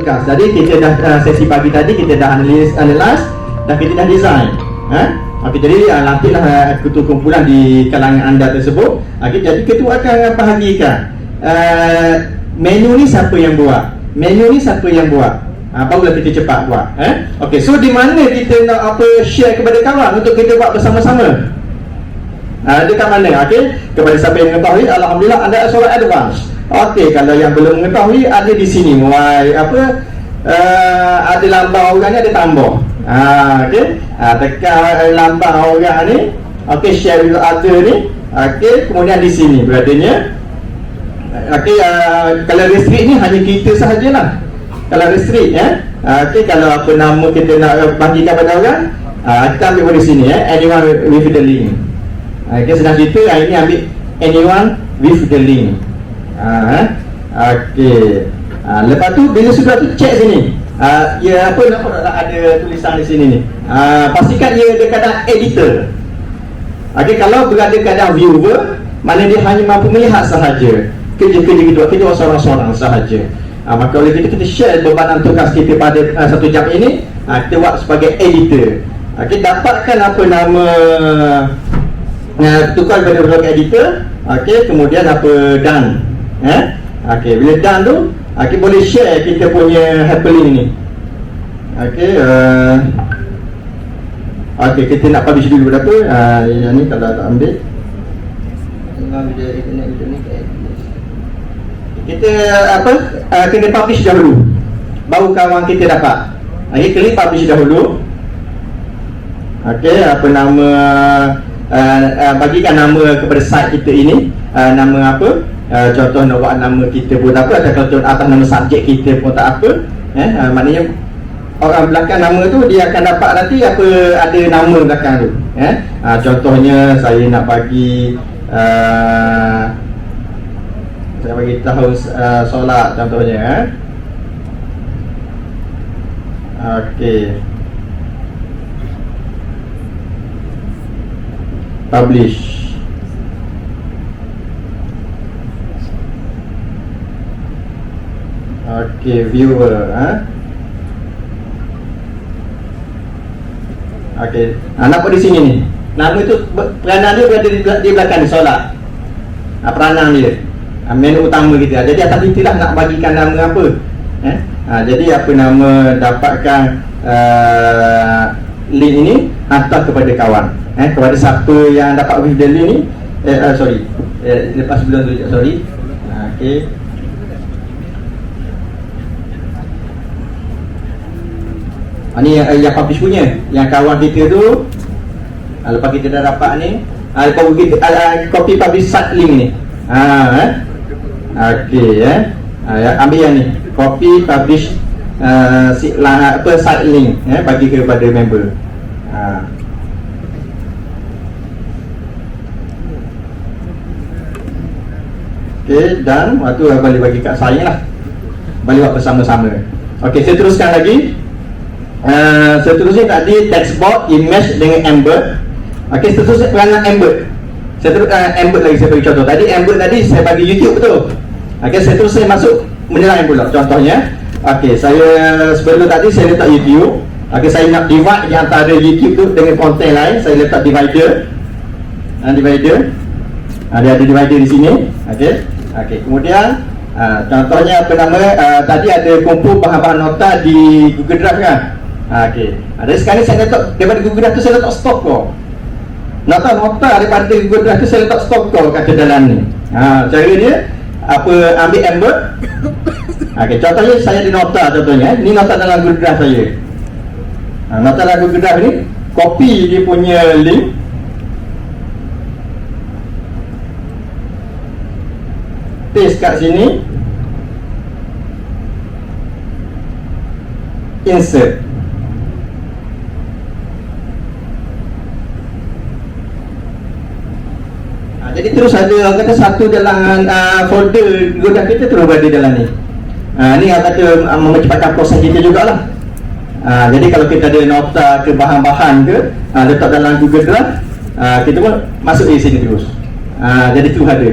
tugas. Jadi kita dah sesi pagi tadi kita dah analyse, dah kita dah design. Okey, jadi nantilah ketua kumpulan di kalangan anda tersebut. Okey, jadi ketua akan bahagikan menu ni siapa yang buat, barulah kita cepat buat. Okey, so di mana kita nak share kepada kawan untuk kita buat bersama-sama? Dekat mana? Okey, kepada siapa yang mengetahui, alhamdulillah anda solat advance. Okey, kalau yang belum mengetahui, ada di sini mulai ada lambang orang ni, ada tambah. Okey, tekan lambang orang ni. Okey, share with other ni. Okey, kemudian di sini beradanya. Okey, kalau restrict ni hanya kita sahajalah. Kalau restrict okey, kalau apa nama kita nak bagikan pada orang, kita ambil dari sini anyone with the link. Okey, senang cerita, hari ni ambil anyone with the link. Okey. Lepas tu bila sudah tu check sini. Ya, apa nampak ada tulisan di sini ni. Pastikan ia ada keadaan editor. Okey, kalau berada keadaan viewer, mana dia hanya mampu melihat sahaja kerja-kerja kita, kita seorang-seorang sahaja. Maka oleh kita share bebanan tugas kita pada 1 jam ini. Kita buat sebagai editor. Okey, dapatkan apa nama tukar kepada editor. Okey, kemudian apa done. Okey, bila done tu, okey, boleh share kita punya hyperlink ni. Okey, okey, kita nak publish dulu dah tu. Yang ni kalau tak ambil, kita kena publish dahulu, baru kawan kita dapat. Okey, klik publish dahulu. Okey, apa nama, bagikan nama kepada site kita ini. Nama apa? Contoh nak buat nama kita pun tak apa, atau contoh atas nama subjek kita pun tak apa. Maknanya orang belakang nama tu dia akan dapat nanti apa, ada nama belakang tu. Contohnya saya nak bagi saya bagi tahu solat contohnya. Okey, publish. Okey, viewer. Okey, nampak di sini ni. Nama tu peranan dia berada di belakang ni, solat. Peranan dia. Menu utama kita. Jadi atas itulah nak bagikan nama apa. Jadi apa nama, dapatkan link ini, hantar kepada kawan. Kepada siapa yang dapat with the link ni. Lepas sebelum tu, sorry. Okey. Ni yang publish punya, yang kawan kita tu. Lepas kita dah dapat ni, lepas kita copy publish site link ni. Okey, ambil yang ni, copy publish site link, bagi kepada member. Okey, dan waktu balik bagi kat saya lah, balik buat bersama-sama. Okey, saya teruskan lagi. Seterusnya tadi textbox, image dengan embed. Okey, seterusnya peranan embed. Saya terus embed lagi, saya bagi contoh. Tadi embed tadi saya bagi YouTube betul. Okey, seterusnya masuk menyerang pula. Contohnya, okey, saya sebelum tadi saya letak YouTube. Okey, saya nak divide di antara YouTube tu dengan konten lain. Saya letak divider. Dia ada divider di sini. Okey, kemudian contohnya apa nama, tadi ada kumpul bahan-bahan nota di Google Drive kan. Okey, ada sekarang saya letak daripada Google Drive tu, saya letak stop kau. Nota daripada Google Drive tu saya letak stop kau kat dalam ni. Cara dia apa, ambil embed. Okey, contohnya saya ada nota, contohnya ni nota dalam Google Drive saya. Nota dalam Google Drive ni, copy dia punya link. Paste kat sini, insert. Jadi terus ada orang kata satu dalam folder Google Drive kita terus berada dalam ni. Ni orang kata mempercepatkan proses kita jugalah. Jadi kalau kita ada nota ke bahan-bahan ke letak dalam Google Drive, kita pun masuk di sini terus. Jadi tu ada.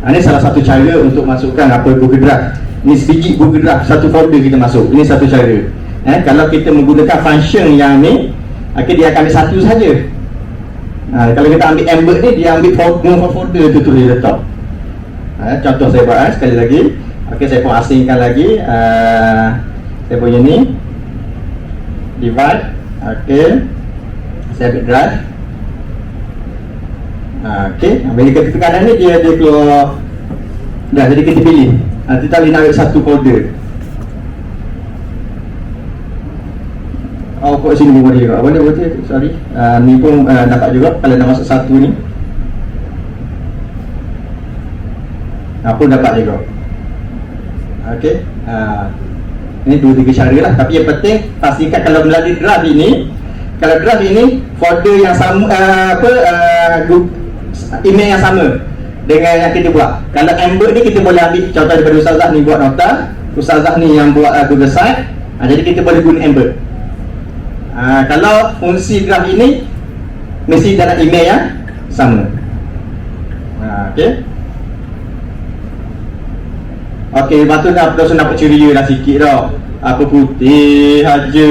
Ini salah satu cara untuk masukkan apa Google Drive Ini sebiji Google Drive, satu folder kita masuk. Ini satu cara. Kalau kita menggunakan function yang ni, dia akan ambil satu saja. Kalau kita ambil embed ni, dia ambil folder tu tulis letak. Contoh saya buat sekali lagi. Okey, saya pun asingkan lagi. Saya punya ni divide. Okey, saya ambil drive. Okey, bila kita tekan ni, dia keluar dah. Jadi kita pilih. Kita boleh nak ambil satu folder. Kok sini pun boleh juga. Boleh, sorry. Ni pun dapat juga kalau nak masuk satu ni. Pun dapat juga. Okey. Ini 2-3 cara lah. Tapi yang penting pastikan kalau melalui drive ini, kalau drive ini folder yang sama, email yang sama dengan yang kita buat. Kalau embed ni kita boleh ambil contoh daripada Ustazah ni buat nota, Ustazah ni yang buat Google Site. Jadi kita boleh guna embed. Kalau fungsi graf ini mesti dalam email yang sama. Okey. Okey, lepas tu dah nampak ceria dah sikit dah. Apa putih aja.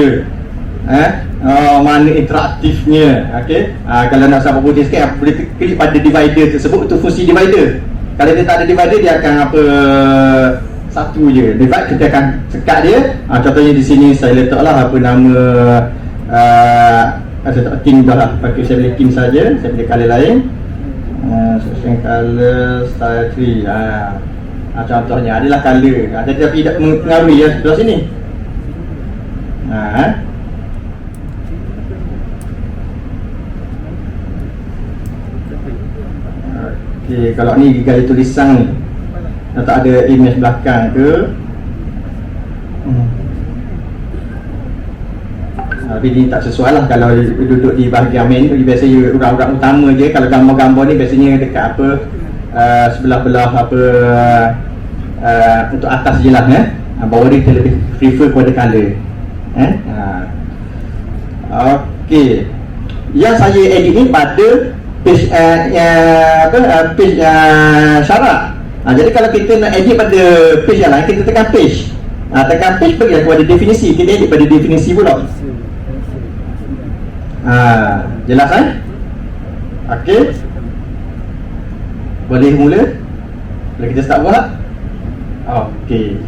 Mana interaktifnya. Okey. Kalau nak sampai putih sikit, boleh klik pada divider tersebut. Itu fungsi divider. Kalau dia tak ada divider, dia akan satu je. Divide kita akan sekat dia. Contohnya di sini saya letaklah apa nama, saya tak tim dah lah. Saya boleh tim saja. Saya pilih color lain. Section color style 3. Contohnya adalah color. Jadi tidak mengaruhi ya sebelah sini. Okey, kalau ni gaya tulisan ni, tak ada image belakang ke. Tapi ni tak sesuai lah kalau duduk di bahagian menu. Biasanya orang-orang utama je. Kalau gambar-gambar ni biasanya dekat apa, sebelah-belah apa, untuk atas je lah. Bawah ni kita lebih prefer kepada color. Okey, yang saya edit ni pada page page syarat. Jadi kalau kita nak edit pada page yang lain, kita tekan page. Tekan page, pergilah kepada definisi. Kita edit pada definisi pula. Jelas kan? Okey, boleh mula. Boleh kita start buat. Okey,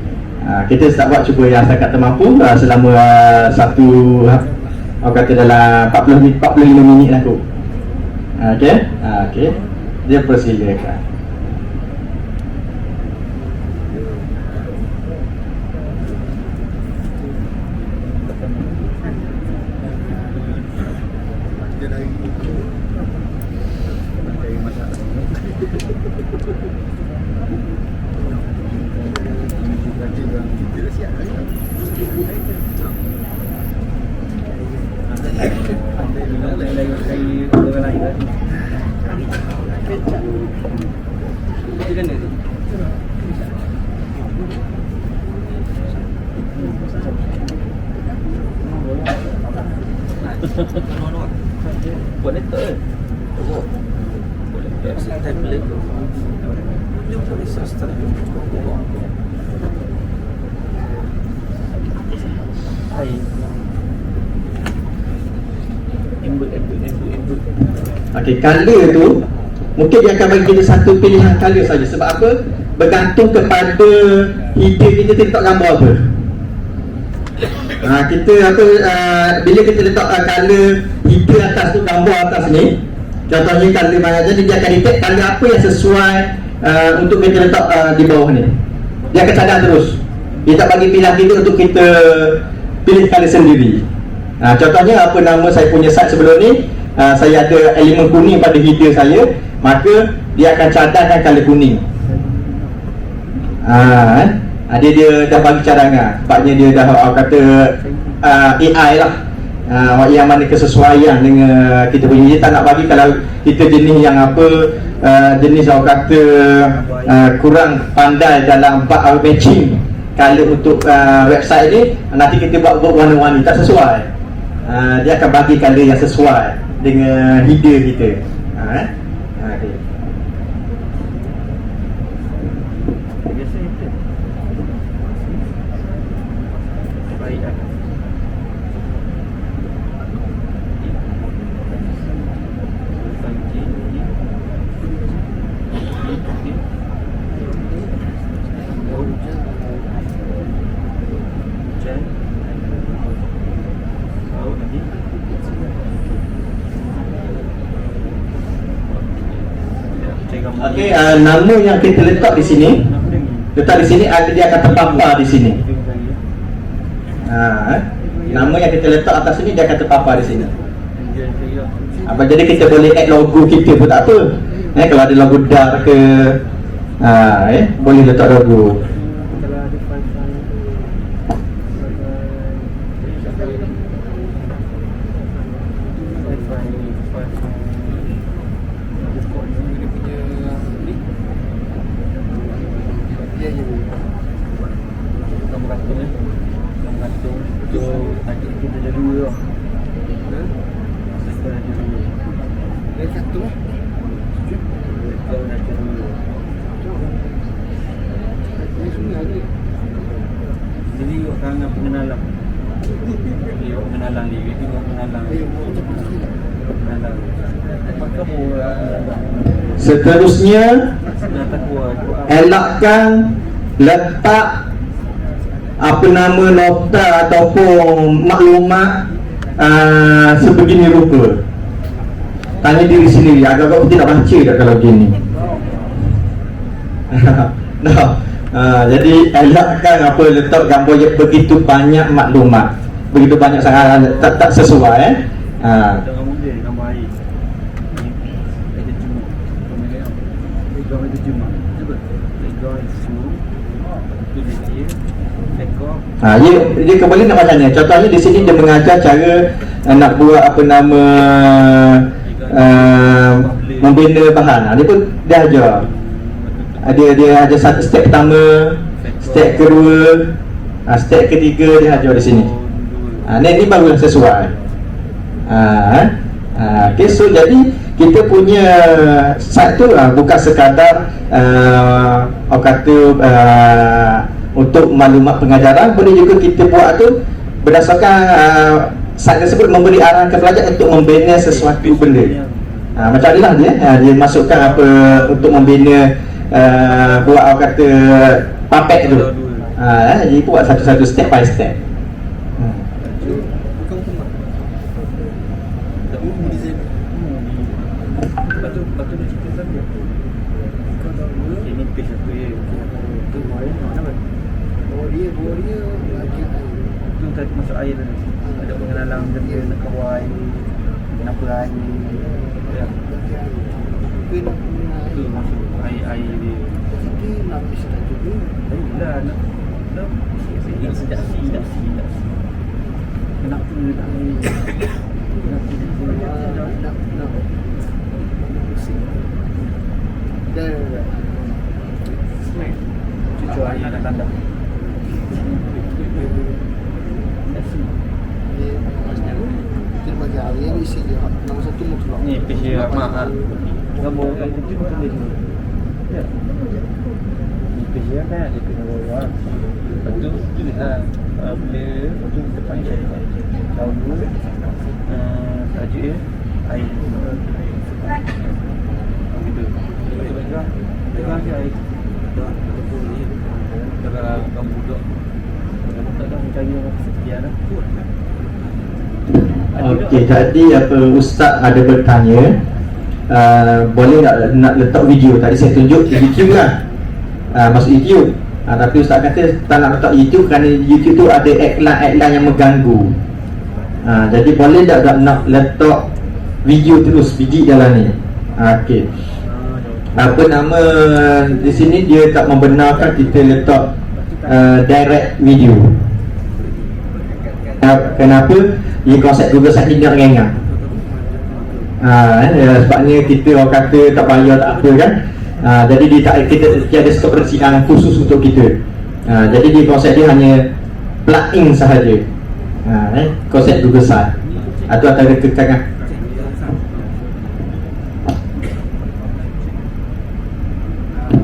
kita start buat, cuba yang saya kata mampu selama satu, orang kata dalam 45 minit lah tu. Okey. Okey, dia persilakan. Buat letter buat letter tablet dia boleh sastra hai embed. Okey, color tu mungkin dia akan bagi kita satu pilihan color saja. Sebab apa? Bergantung kepada header kita letak gambar apa. Kita apa, bila kita letak color header atas tu, gambar atas ni, contohnya color mana, jadi dia akan detect color apa yang sesuai untuk kita letak di bawah ni. Dia akan cadang terus. Dia tak bagi pilihan kita untuk kita pilih color sendiri. Contohnya apa nama saya punya site sebelum ni, saya ada elemen kuning pada header saya, maka dia akan cadangkan color kuning. Dia dah bagi cadangan. Sebabnya dia dah kata AI lah, yang mana kesesuaian dengan kita punya. Dia tak nak bagi kalau kita jenis yang apa, jenis orang kata kurang pandai dalam matching color untuk website ni, nanti kita buat warna-warni tak sesuai. Dia akan bagi color yang sesuai dengan header kita. Okay. Okey, nama yang kita letak di sini, letak di sini, dia akan terpapar di sini. Nama yang kita letak atas sini dia akan terpapar di sini. Jadi kita boleh add logo kita pun tak apa. Kalau ada logo dar ke, boleh letak logo. Jadi orang pengenalan. Pengenalan ni, pengenalan. Seterusnya, elakkan letak apa nama nota ataupun maklumat sebegini rupa. Tanya diri sendiri, agak-agak tidak baca dah kalau gini. Jadi elakkan apa letak gambar yang begitu banyak maklumat, begitu banyak sangat tak sesuai. Jangan mundur gambar air. Ada cuma. Gambar itu cuma. Cuba. Gambar itu. Itu dia. Tekor. Dia kembali nak macamnya. Contohnya di sini dia mengajar cara nak buat apa nama membina bahan. Dia pun dia ajar. Dia ajar satu step pertama, step kedua, step ketiga dia ajar di sini. Ni baru sesuai. Okay, so jadi kita punya site tu bukan sekadar orang kata untuk maklumat pengajaran, boleh juga kita buat tu berdasarkan site tersebut memberi arahan ke pelajar untuk membina sesuatu benda. Macam inilah dia masukkan apa untuk membina buat orang kata puppet tu. Jadi buat satu-satu step by step. Tadi masuk air tadi. Ada pengenalan dia nak kawai. Kenapa air? Ya. Tu masuk air dia. Tapi nak mesti tak cuba. Lah nak. Sedap. Kenapa nak air? Nak. Dah. Cucu air nak tanda. Ni PC mak gambar kamu tu tulis. Ya. Ni PC kan dia kena bawa. Lepas tu tulislah bila tu depan saya. Tahun dulu tajuk dia air. Gitu. Pegang je air. Dah kamu duduk. Tak ada mencari orang setia dah. Okey, jadi apa Ustaz ada bertanya, boleh nak letak video? Tadi saya tunjuk YouTube lah, masuk YouTube. Tapi Ustaz kata tak nak letak YouTube kerana YouTube tu ada iklan-iklan yang mengganggu. Jadi boleh tak nak letak video terus biji dalam ni? Okey. Apa nama di sini dia tak membenarkan kita letak direct video. Kenapa? Ia konsep Google Site tidak ringan. Sebabnya kita orang kata tak payah tak apa kan. Jadi kita ada kebersihan khusus untuk kita. Jadi di konsep dia hanya plug-in sahaja. Konsep Google Site atau antara kekangan.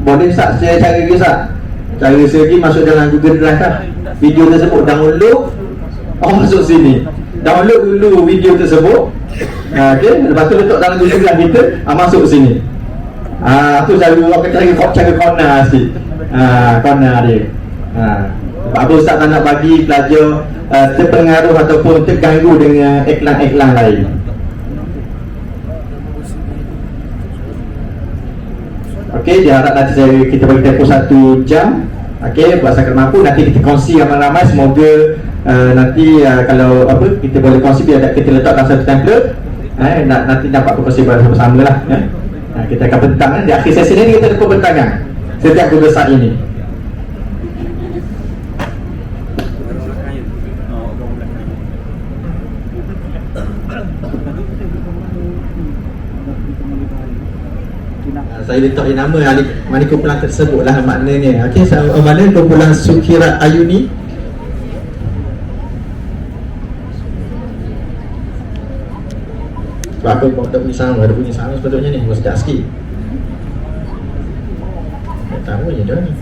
Boleh Ustaz, saya cari lagi Ustaz. Cara saya lagi masuk dalam Google Drive lah. Video tersebut download, masuk sini. Download dulu video tersebut. Okay, lepas tu letak dalam Google Drive kita, masuk sini. Tu cara corner sikit. Corner dia. Sebab apa Ustaz tak nak bagi pelajar terpengaruh ataupun terganggu dengan iklan-iklan lain. Ok, Okey, diharap nanti kita bagi tempoh 1 jam. Okey, buat sangat mampu nanti kita kongsi ramai-ramai. Semoga nanti kalau apa kita boleh kongsi biar kita letak dalam satu template. Nanti dapat berkongsi bersama lah. Kita akan bentang di akhir sesi ini kita ada pembentangan setiap Google Site ini. Saya letak nama mana kumpulan tersebut lah maknanya. Okey, mana kumpulan Sukira Ayuni? Sebab aku tak bunyi sama, ada bunyi sama sepatutnya ni. Sekejap sikit. Tak tahu je dah ni.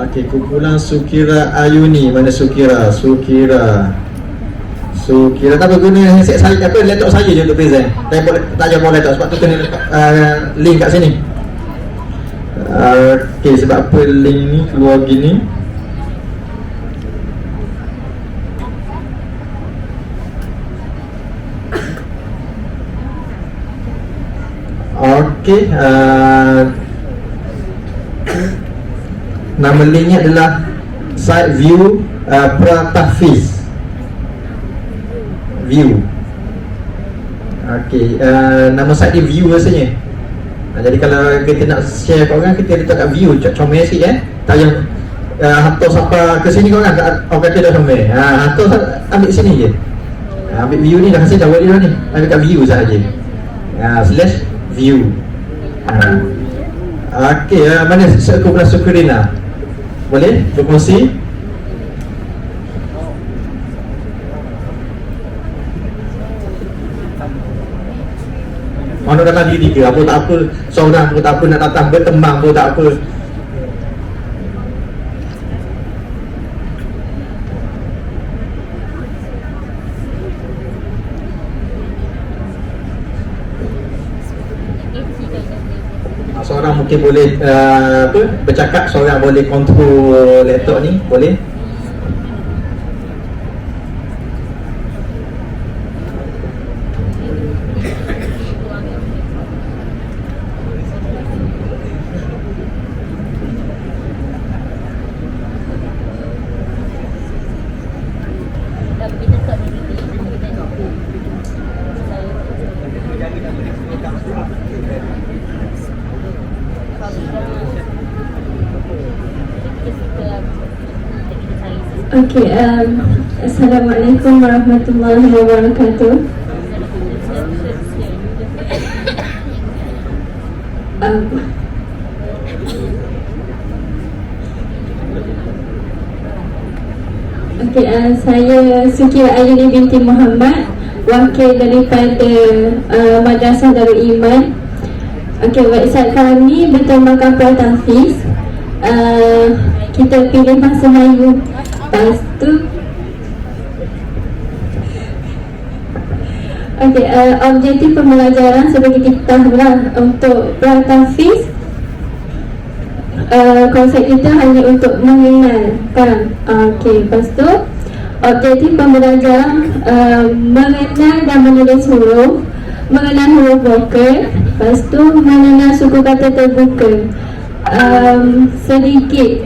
Okey, kumpulan Sukira Ayuni. Mana Sukira? Sukira tak berguna handset saya, apa laptop saya je untuk present. Tak payah bawa laptop sebab tu kena link kat sini. Okey, sebab apa link ni keluar gini? Okey, nama linknya adalah site view Pratafis view. Okey, nama site dia view rasanya. Jadi kalau kita nak share kat orang, kita letak kat view, comel sikit tak payah hantar sampai ke sini kau orang kata dah comel. Hantar ambil sini je. Ambil view ni dah hasil dah boleh dah ni. Ambil kat view sahaja. Slash view. Okey, mana kumpulan Sukurina? Boleh berkongsi? Mana datang diri ke? Apa tak apa, seorang pun tak apa, nak datang bertembang pun tak apa. Seorang mungkin boleh bercakap, seorang boleh kontrol laptop ni, boleh? Okey, Assalamualaikum warahmatullahi wabarakatuh. Okey, saya Sukira Ayuni binti Muhammad, wakil daripada Madrasah Darul Iman. Okey, website kami bertemakan Pratafis. Kita pilih bahasa Melayu. Lepas tu okey, objektif pembelajaran seperti kita tahu lah untuk Pratafis. Konsep kita hanya untuk mengenalkan. Okey, lepas tu objektif pembelajaran mengenal dan menulis huruf, mengenal huruf vokal, lepas tu mengenal suku kata terbuka. Sedikit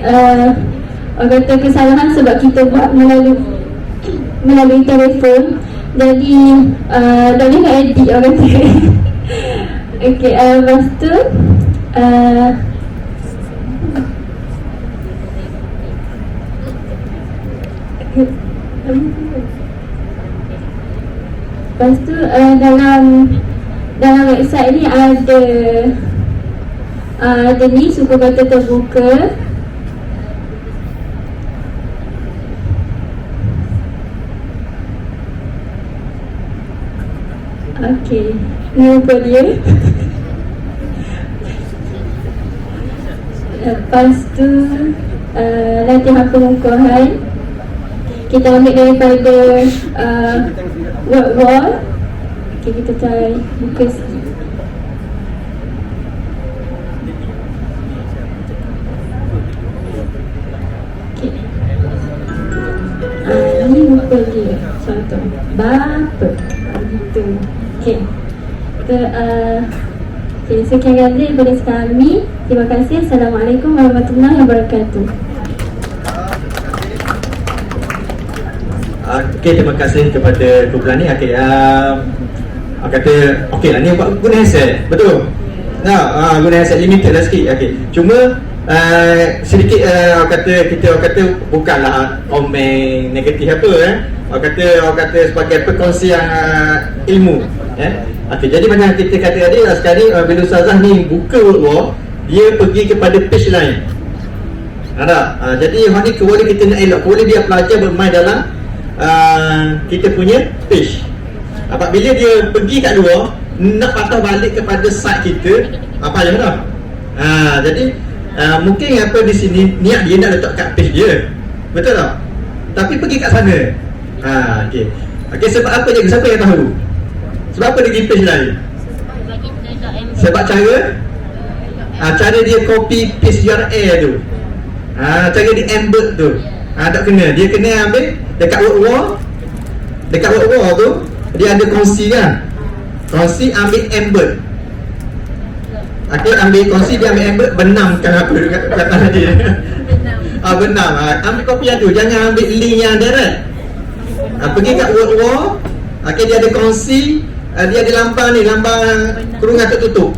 orang kata kesalahan sebab kita buat melalui telefon, jadi dah boleh nak edit orang kata. Okey, lepas tu lepas tu dalam website ni ada ni suku kata terbuka. Okey, ni muka dia. Lepas tu latihan pengukuhan kita ambil daripada word wall. Okey, kita try buka sikit. Okey, ni muka dia. Contoh, bapa gitu. Okey, kita Okay, sekian daripada kami. Terima kasih. Assalamualaikum warahmatullahi wabarakatuh. Okey, terima kasih kepada kumpulan ni. Okey, kata okey lah ni buat guna handset. Betul? Guna handset limited lah sikit. Okey. Cuma sedikit kita kata bukanlah komen negatif apa orang kata sebagai perkongsian ilmu. Okey, jadi macam kita kata tadi sekali bila ustazah ni buka World, dia pergi kepada page lain. Ada. Jadi hang ni boleh kita nak elok, boleh dia pelajar bermain dalam kita punya page. Apabila dia pergi kat luar, nak patah balik kepada site kita, apa yang dah. Jadi mungkin apa di sini niat dia nak letak kat page dia. Betul tak? Tapi pergi kat sana. Okey. Okey, sebab apa je? Siapa yang tahu? Sebab apa dia pergi page lain? Sebab cara dia copy paste URL tu. Cara dia embed tu. Tak kena. Dia kena ambil dekat word wall tu dia ada kongsi kan. Kongsi ambil embed. Okey, ambil kongsi dia ambil embed, benamkan apa kata dia. Benam. Ambil kopi yang tu, jangan ambil link yang direct. Pergi kat word wall. Okey, dia ada kongsi, dia ada lambang kurungan tertutup.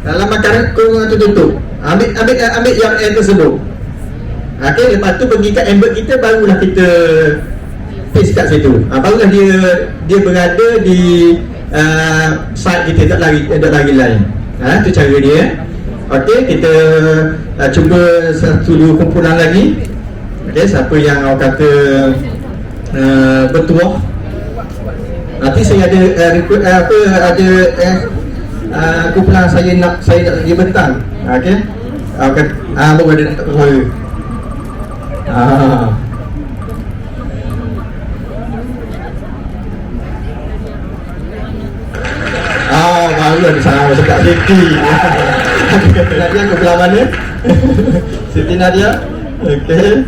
Lambang kurungan tertutup. Ambil URL tersebut. Okey, lepas tu pergi kat embed kita, barulah kita paste kat situ. Barulah dia berada di site kita, tak lagi lain. Tu cara dia. Okey, kita cuba satu dua kumpulan lagi. Okey, siapa yang orang kata bertuah. Nanti saya ada kumpulan saya nak pergi petang. Okey. Baru ada nak tak suara. Baru ada sama sekat Siti. Nadia ke belah mana? Siti Nadia. Okey.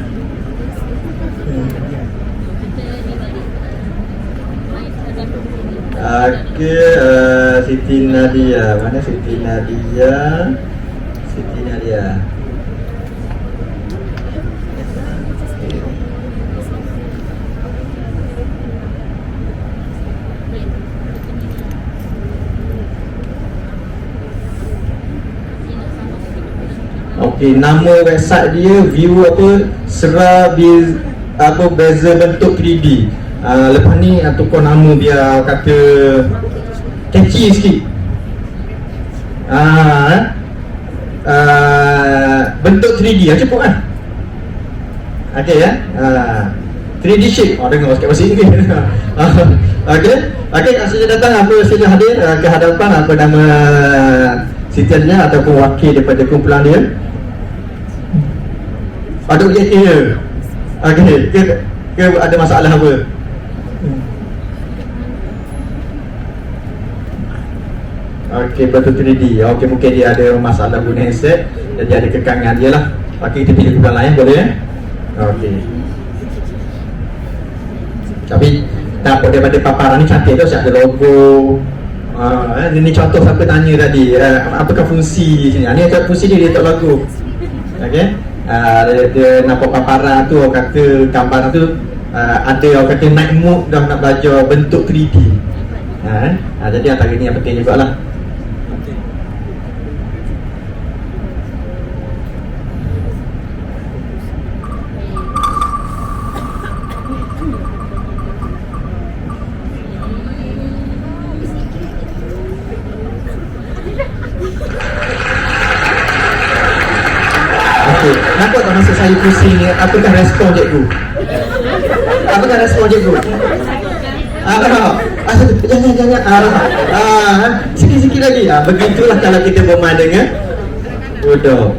Okey, Siti Nadia. Mana Siti Nadia? Siti Nadia. Okey, nama website dia view beza bentuk 3D. Lepas ni tukar nama biar kata catchy sikit. Bentuk 3D cukup kan? Okey ya. 3D shape. Dengar sikit bahasa Inggeris. Okey, sila datang sila hadir ke hadapan nama sitiannya ataupun wakil daripada kumpulan dia. Ada objektif dia. Okey, ke ada masalah apa? Okey, betul 3D. Okey, mungkin dia ada masalah guna handset, jadi ada kekangan dia lah. Okey, kita pilih kumpulan lain boleh Okey. Tapi nampak daripada paparan ni cantik tu, siap ada logo. Ini contoh siapa tanya tadi, apakah fungsi di sini? Ni fungsi dia letak logo. Okey. Dia nampak paparan tu, orang kata gambar tu ada orang kata night mode dah nak belajar bentuk 3D. Jadi antara ni yang penting jugalah. Nampak tak masa saya pusing ni, apakah respon cikgu? Apakah respon cikgu? Jangan. Sikit-sikit lagi. Begitulah kalau kita bermain dengan bodoh.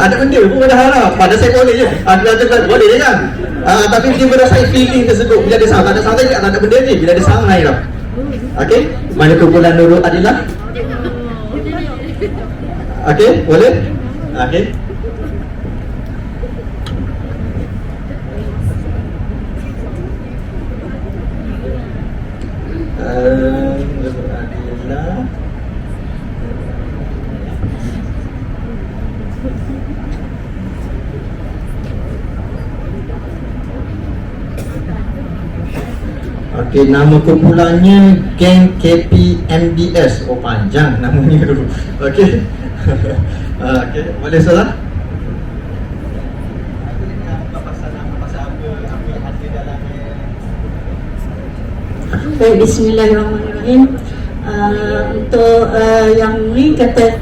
Ada benda pun dah harap. Pada saya boleh je. Boleh je kan? Tapi dia merasai feeling tersebut. Bila ada sound, tak ada sound tak ada benda ni. Bila ada sound lain lah. Okey? Mana kumpulan Nurul Adilah? Okey? Boleh? Okey? Okey, nama kumpulannya Geng KPMDS. Oh, panjang namanya tu. Okey. Okey, boleh salah? Baik, bismillahirrahmanirrahim. Untuk yang ni kata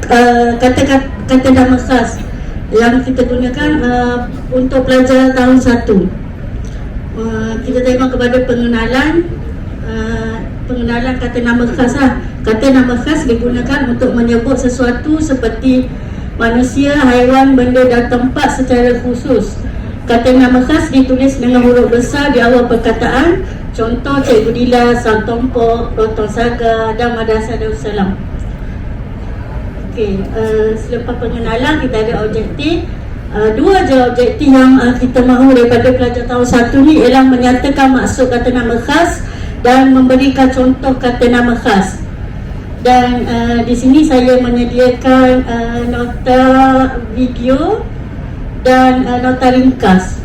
nama khas yang kita gunakan untuk pelajar tahun 1. Kita tengok kepada pengenalan kata nama khas lah. Kata nama khas digunakan untuk menyebut sesuatu seperti manusia, haiwan, benda dan tempat secara khusus. Kata nama khas ditulis dengan huruf besar di awal perkataan. Contoh Cikgu Dila, Sang Tompok, Rotong Saga dan Madrasah Darussalam. Okey, selepas pengenalan kita ada objektif. Dua je objektif yang kita mahu daripada pelajar tahun 1 ni ialah menyatakan maksud kata nama khas dan memberikan contoh kata nama khas. Dan di sini saya menyediakan nota video dan nota ringkas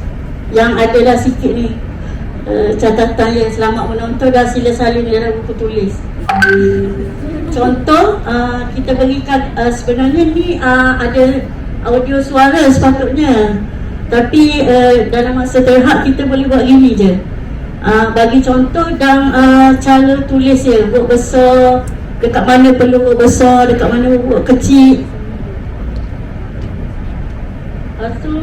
yang adalah sikit ni catatan yang selamat menonton dan sila salin dalam buku tulis. Contoh kita berikan sebenarnya ni ada audio suara sepatutnya, tapi dalam masa terhad kita boleh buat gini je. Bagi contoh dan cara tulis dia, buat besar, dekat mana perlu buat besar, dekat mana buat kecil. So,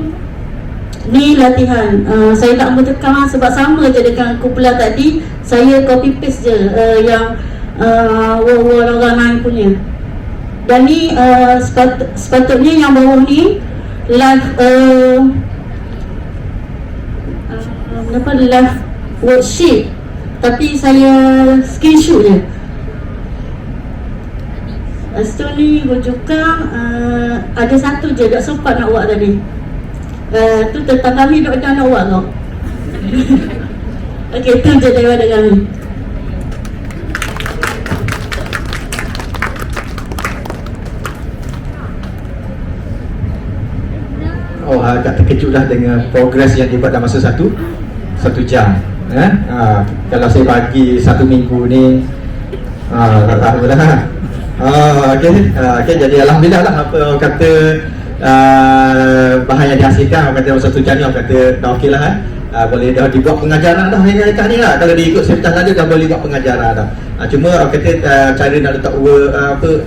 ni latihan. Saya tak ambil tekan sebab sama je dengan kumpulan tadi. Saya copy paste je yang orang lain punya. Dan ni sepatutnya yang bawah ni live live worksheet, tapi saya screenshot je. Lepas tu ni rujukan ada satu je, tak sempat nak buat tadi. Tu tentang kami dok nak buat kau. Okey, tu je daripada kami. Oh, agak terkejut lah dengan progres yang dibuat dalam masa satu jam. Kalau saya bagi 1 minggu ni tak tahu lah. Okey, jadi alhamdulillah lah apa orang kata bahan yang dihasilkan orang kata dalam 1 jam ni orang kata dah okey lah boleh dah dibuat pengajaran dah dekat ni lah. Kalau diikut sepatah tadi dah boleh buat pengajaran dah. Cuma orang kata cara nak letak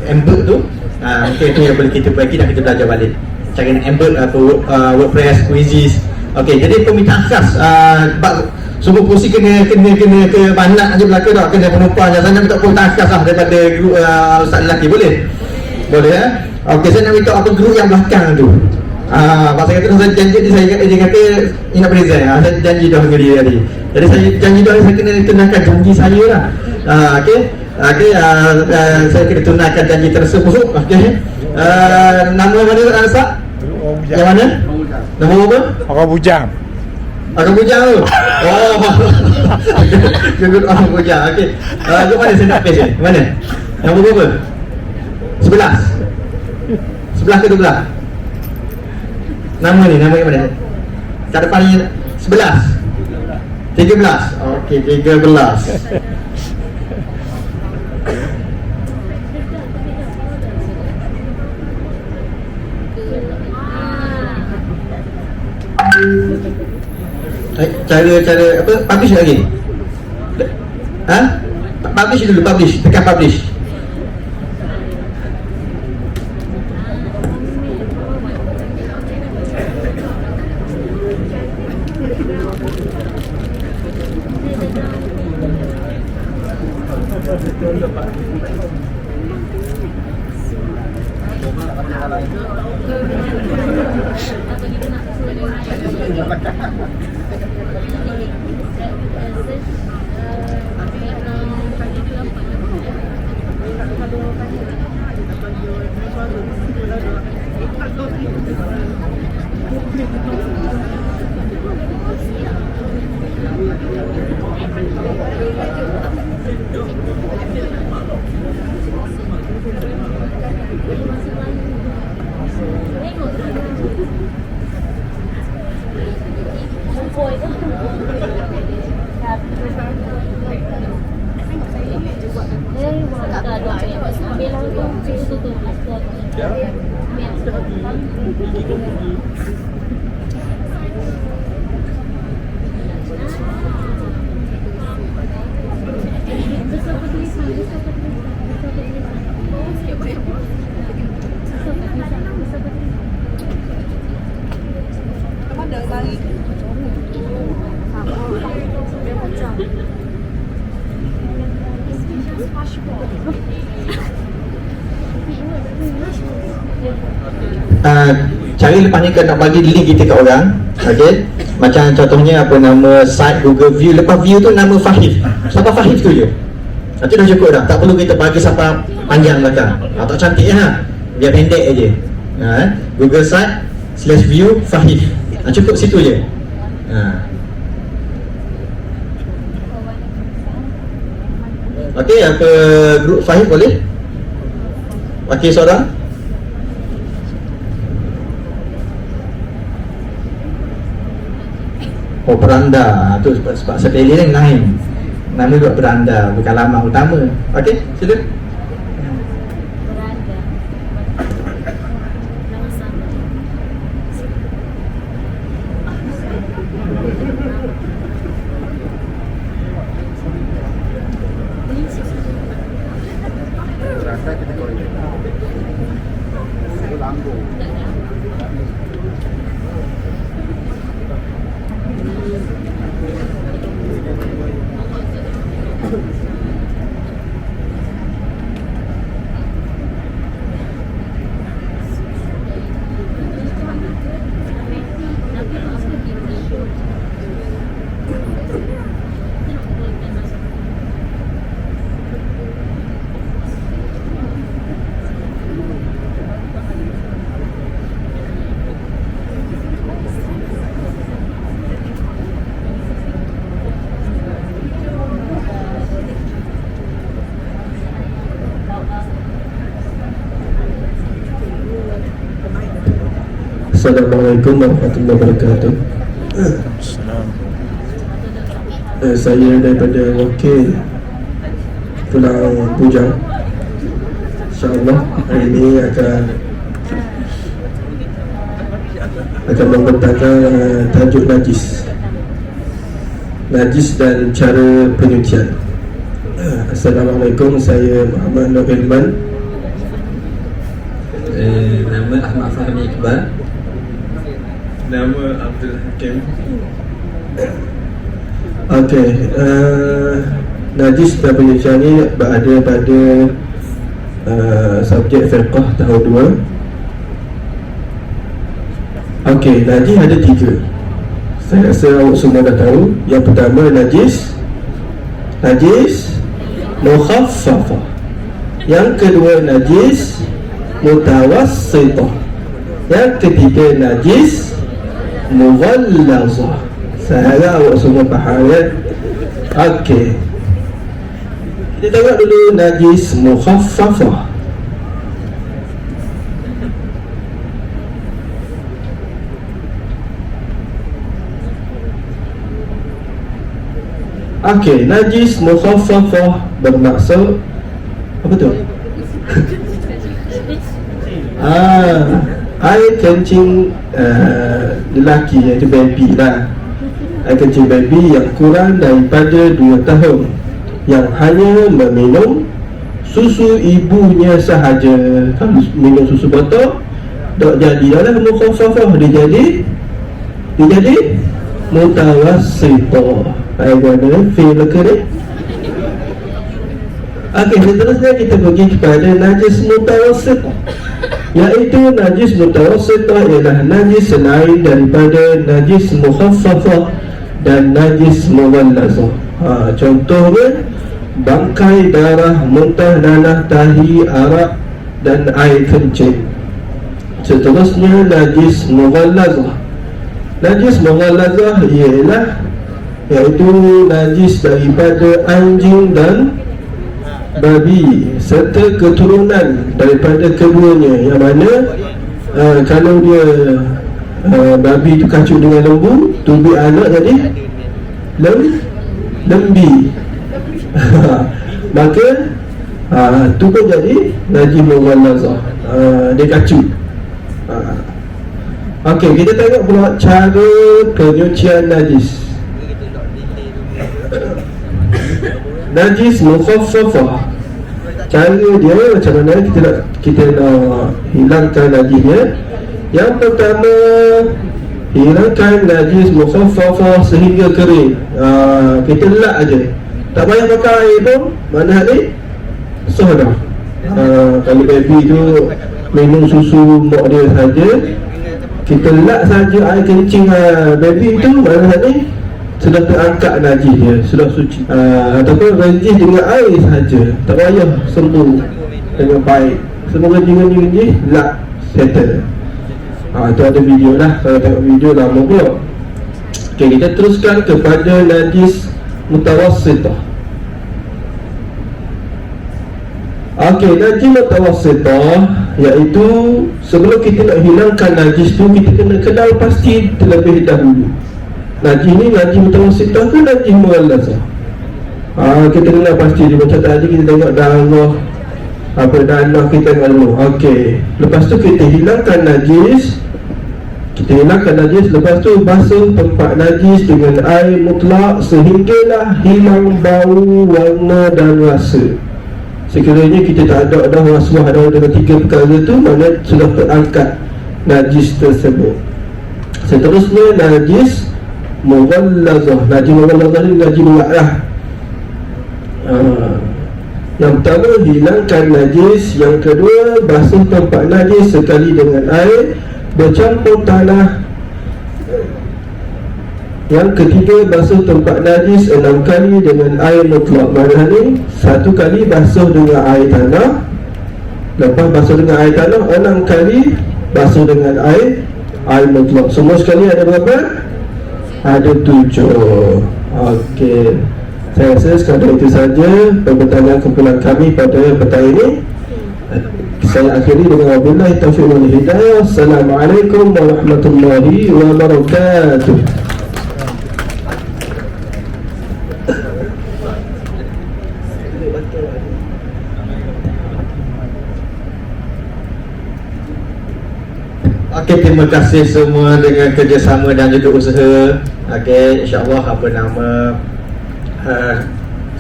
embed tu mungkin tu yang boleh kita perbaiki dan kita belajar balik. Cara nak embed WordPress, Quizzes. Okey, jadi permintaan khas semua kursi kena ke banat aja belaka dah, kena penumpang je. Saya nak minta permintaan khas lah daripada grup ustaz lelaki, boleh? Boleh Okey, saya nak minta apa grup yang belakang tu. Pasal kata saya janji dia kata ni nak present. Saya janji dah dengan dia tadi. Jadi saya janji dah saya kena tunaikan janji saya lah. Okey. Saya kena tunaikan janji tersebut. Okey. Nama mana Ustaz? Yang mana? Nama apa? Orang Bujang. Orang Bujang tu? Oh. Orang Bujang, okey. Grup mana saya nak page ni? Mana? Yang berapa? 11 ke 12? Nama yang mana? Kat depan ni 11 13. Okey, 13. Cara apa? Publish lagi. Publish dulu, tekan publish. Boy. Cari lepas ni kan nak bagi link kita kat orang. Okey, macam contohnya apa nama site Google View. Lepas view tu nama Fahif. Sampai Fahif tu je. Nanti dah cukup dah. Tak perlu kita bagi sampai panjang belakang. Tak cantik ya. Biar pendek aje. Google site /view Fahif. Cukup situ je. Okey, apa grup Fahif boleh? Okey, seorang. Oh, beranda tu sebab spelling lain. Nama juga beranda, bukan laman utama. Okey, sila. Assalamualaikum warahmatullahi wabarakatuh. Saya daripada Wakil Pulau Bujang. InsyaAllah hari ini akan membentangkan tajuk najis dan cara penyucian. Assalamualaikum, saya Muhammad Nur Ilman. Nama Ahmad Fahmi Iqbal. Nama Abdul Hakim. Okey, najis dan penyucian ni berada pada subjek fiqh tahun 2. Okey, najis ada 3. Saya rasa awak semua dah tahu. Yang pertama najis mukhaffafah. Yang kedua najis mutawassithah. Yang ketiga najis mughallazah. Saya harap awak semua faham ya. Okey, kita tengok dulu najis mukhaffafah. Okey, najis mukhaffafah bermaksud apa tu? Air kencing lelaki, iaitu baby lah. Air kencing baby yang kurang daripada 2 tahun, yang hanya meminum susu ibunya sahaja. Kalau minum susu botol, tak jadilah mukhaffafah, dia jadi mutawassithah. Baik, mana feel ke ni? Okey, seterusnya kita pergi kepada najis mutawassithah, iaitu najis mutawassithah ialah najis selain daripada najis mukhaffafah dan najis mughallazah. Contohnya bangkai, darah, muntah, nanah, tahi, arak dan air kencing. Seterusnya najis mughallazah. Najis mughallazah iaitu najis daripada anjing dan babi serta keturunan daripada keduanya, yang mana kalau dia babi tu kacuk dengan lembu, tubi anak jadi lembi. Maka Tu pun jadi najis mughallazah. Dia kacu. Okey, kita tengok pula cara penyucian najis. Najis mukhaffafah. Cara dia macam mana kita nak hilangkan najisnya. Yang pertama, hilangkan najis mukhaffafah sehingga kering. Kita lap aja, tak payah pakai air pun. Mana ni sah dah. Kalau baby tu minum susu mak dia saja, kita lap saja air kencing baby tu, mana ni sudah terangkat najis dia, sudah suci. Ataupun najis dengan air saja, tak payah sembuh dengan baik. Semua kencing lap, settle. Itu ada video lah. Kalau tengok video lama pula. Okay, kita teruskan kepada najis mutawassitah. Okey, najis mutawassitah iaitu sebelum kita nak hilangkan najis tu, kita kena kenal pasti terlebih dahulu. Najis ni najis mutawassitah ke najis mughallazah? Kita kenal pasti. Dia macam tadi kita tengok darah, danah kita tengok dulu. Okey, lepas tu kita hilangkan najis. Lepas tu basuh tempat najis dengan air mutlak sehinggalah hilang bau, warna dan rasa. Sekiranya kita tak ada dah waswah dah dengan 3 perkara tu, mana sudah terangkat najis tersebut. Seterusnya najis mughallazah. Najis mughallazah ni najis mughallazah. Yang pertama, hilangkan najis. Yang kedua, basuh tempat najis sekali dengan air bercampur tanah. Yang ketiga, basuh tempat najis 6 kali dengan air mutlak. Mana ni 1 kali basuh dengan air tanah, lepas basuh dengan air tanah 6 kali basuh dengan air mutlak. Semua sekali ada berapa? Ada 7. Okey, saya rasa sekadar itu saja pertanyaan kumpulan kami pada petang ini. Saya akhiri dengan wabillahi taufiq wal hidayah. Assalamualaikum warahmatullahi wabarakatuh. Okey, terima kasih semua dengan kerjasama dan juga usaha. Okey, insya-Allah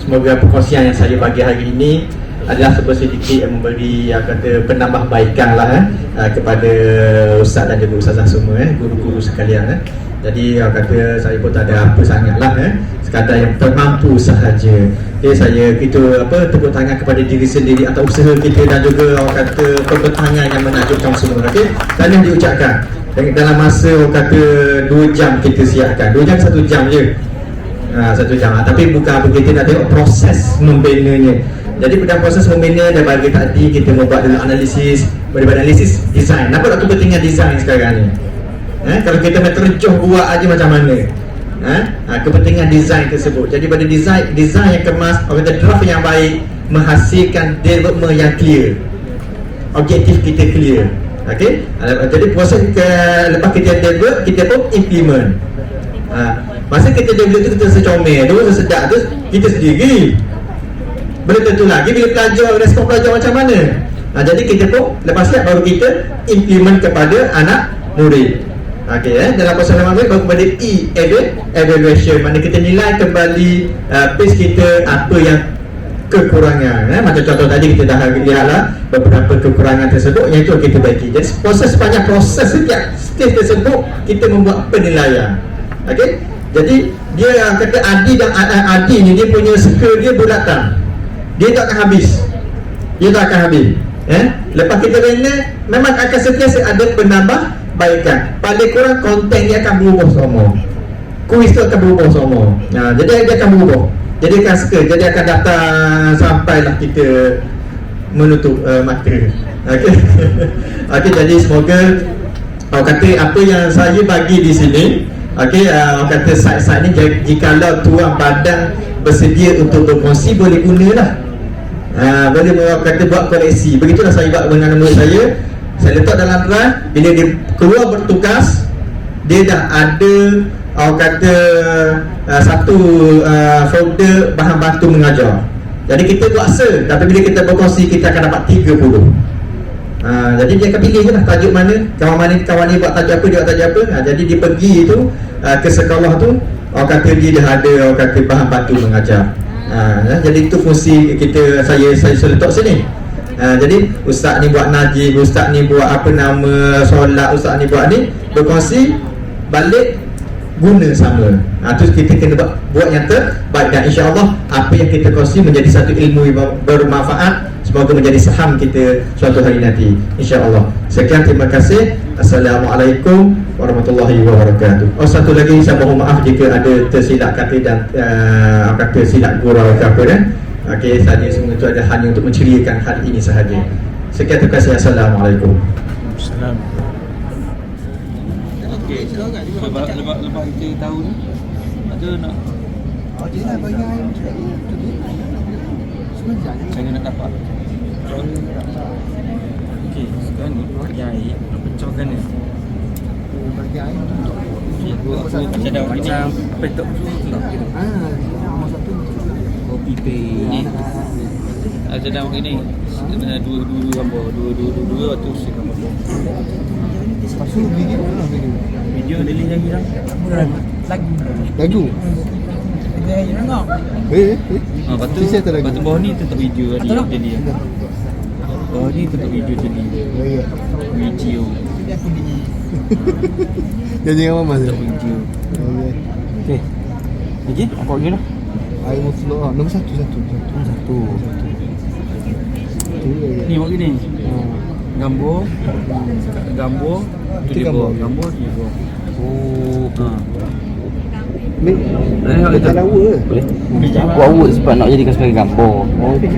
semoga perkongsian yang saya bagi hari ini adalah sedikit yang memberi penambahbaikan lah kepada ustaz dan juga ustazah semua, guru-guru sekalian. Jadi saya pun tak ada apa sangat lah, sekadar yang termampu sahaja. Okay, saya tepuk tangan kepada diri sendiri atau usaha kita dan juga pembentangan yang menakjubkan semua. Okay, dan yang diucapkan dalam masa 2 jam kita siapkan. 2 jam 1 jam je, 1 jam. Tapi bukan apa, kita nak tengok proses membinanya. Jadi pada proses membina dan bagi tadi kita membuat dulu analisis, daripada analisis design. Apa tak kepentingan design sekarang ni? Kalau kita nak terjun buat aja macam mana? Kepentingan design tersebut. Jadi pada design yang kemas, draft yang baik menghasilkan development yang clear. Objektif kita clear. Okey. Jadi proses lepas kita develop, kita pun implement. Masa kita develop tu kita secomel, tu sesedap tu kita sendiri. Belum tentu lagi bila pelajar, respon pelajar macam mana. Jadi kita pun lepas siap baru kita implement kepada anak murid. Okey, dalam proses baru kepada evaluation, mana kita nilai kembali pace kita apa yang kekurangan. Macam contoh tadi kita dah lihatlah beberapa kekurangan tersebut yang itu kita baiki. Jadi sepanjang proses setiap stage tersebut kita membuat penilaian. Okey, jadi dia kata Adi ni dia punya skill dia bulatkan. Dia tak akan habis. Lepas kita bina, memang akan sentiasa ada penambahbaikan. Paling kurang konten dia akan berubah semua. Kuis tu akan berubah semua. Jadi dia akan berubah. Jadi akan jadi akan datang sampailah kita menutup mata. Okey, jadi semoga apa yang saya bagi di sini, kata site-site ni, jikalau tuan badan bersedia untuk berkongsi, boleh gunalah. Boleh buat koleksi. Begitulah saya buat dengan murid saya. Saya letak dalam drive. Bila dia keluar bertugas, dia dah ada satu folder bahan bantu mengajar. Jadi kita kuasa, tapi bila kita berkongsi kita akan dapat 30. Jadi dia akan pilih je lah tajuk mana, kawan ni buat tajuk apa, dia buat tajuk apa. Jadi dia pergi tu ke sekolah tu, orang kata dia dah ada, orang kata bahan batu mengajar. Jadi itu fungsi kita, saya letak sini. Jadi ustaz ni buat najib, ustaz ni buat apa nama solat, ustaz ni buat ni, berkongsi balik guna sama. Tu kita kena buat yang terbaik, dan insya-Allah apa yang kita kongsi menjadi satu ilmu yang bermanfaat, semoga menjadi saham kita suatu hari nanti, insya-Allah. Sekian, terima kasih. Assalamualaikum warahmatullahi wabarakatuh. Satu lagi, saya mohon maaf jika ada tersilap kata dan kata silap gurau ke apa dah. Okey, saja semua itu ada hanya untuk menceriakan hal ini sahaja. Sekian, terima kasih. Assalamualaikum. Salam. Okey, lepas kita tahu ni ada nak saya nak dapat. Okey, sekarang ni bagi air pecahkan ni. Bagi air macam dah macam petok tu lah. Kopi pe ni. Ada dah begini. Sebenarnya dua gambar, dua tu gambar. Pasal video delete lagi dah. Lagu. Batu bawah ni tutup video delete. Bawah ni tutup video delete. Video. Jadi apa mas? Video. Okey. Okey, apa lagi dah? Air mutlak nombor 1. Ni buat gini. Gambar tu dia buat gambar dia buat. Ni tak lawa ke? Boleh. Aku awak sebab nak jadikan sebagai gambar.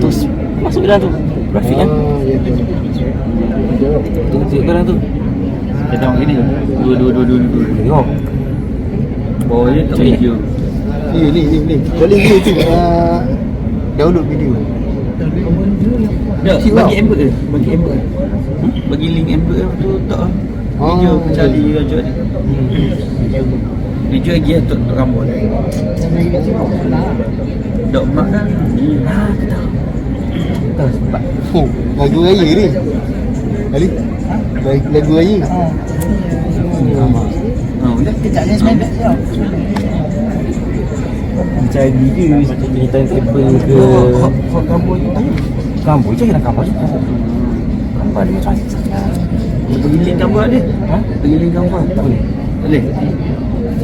Terus masuk ke dalam tu. Grafik kan? Tengok dalam tu. Kita tengok gini. Dua. Tengok. Bawah ni tak video. Ni. Boleh tu. Download video. Tak, bagi Amber ke? Bagi link Amber tu tak. Video cari raja ni. Video lagi untuk rambut. Dok mak kan? Tak sebab. Lagu raya ni. Ali. Lagu raya. Dah kejapnya sebenarnya. Macam video macam cerita paper ke gambar je kena gambar je. Gambar dia macam sangat. Bagi link gambar dia. Bagi link gambar. Tak boleh.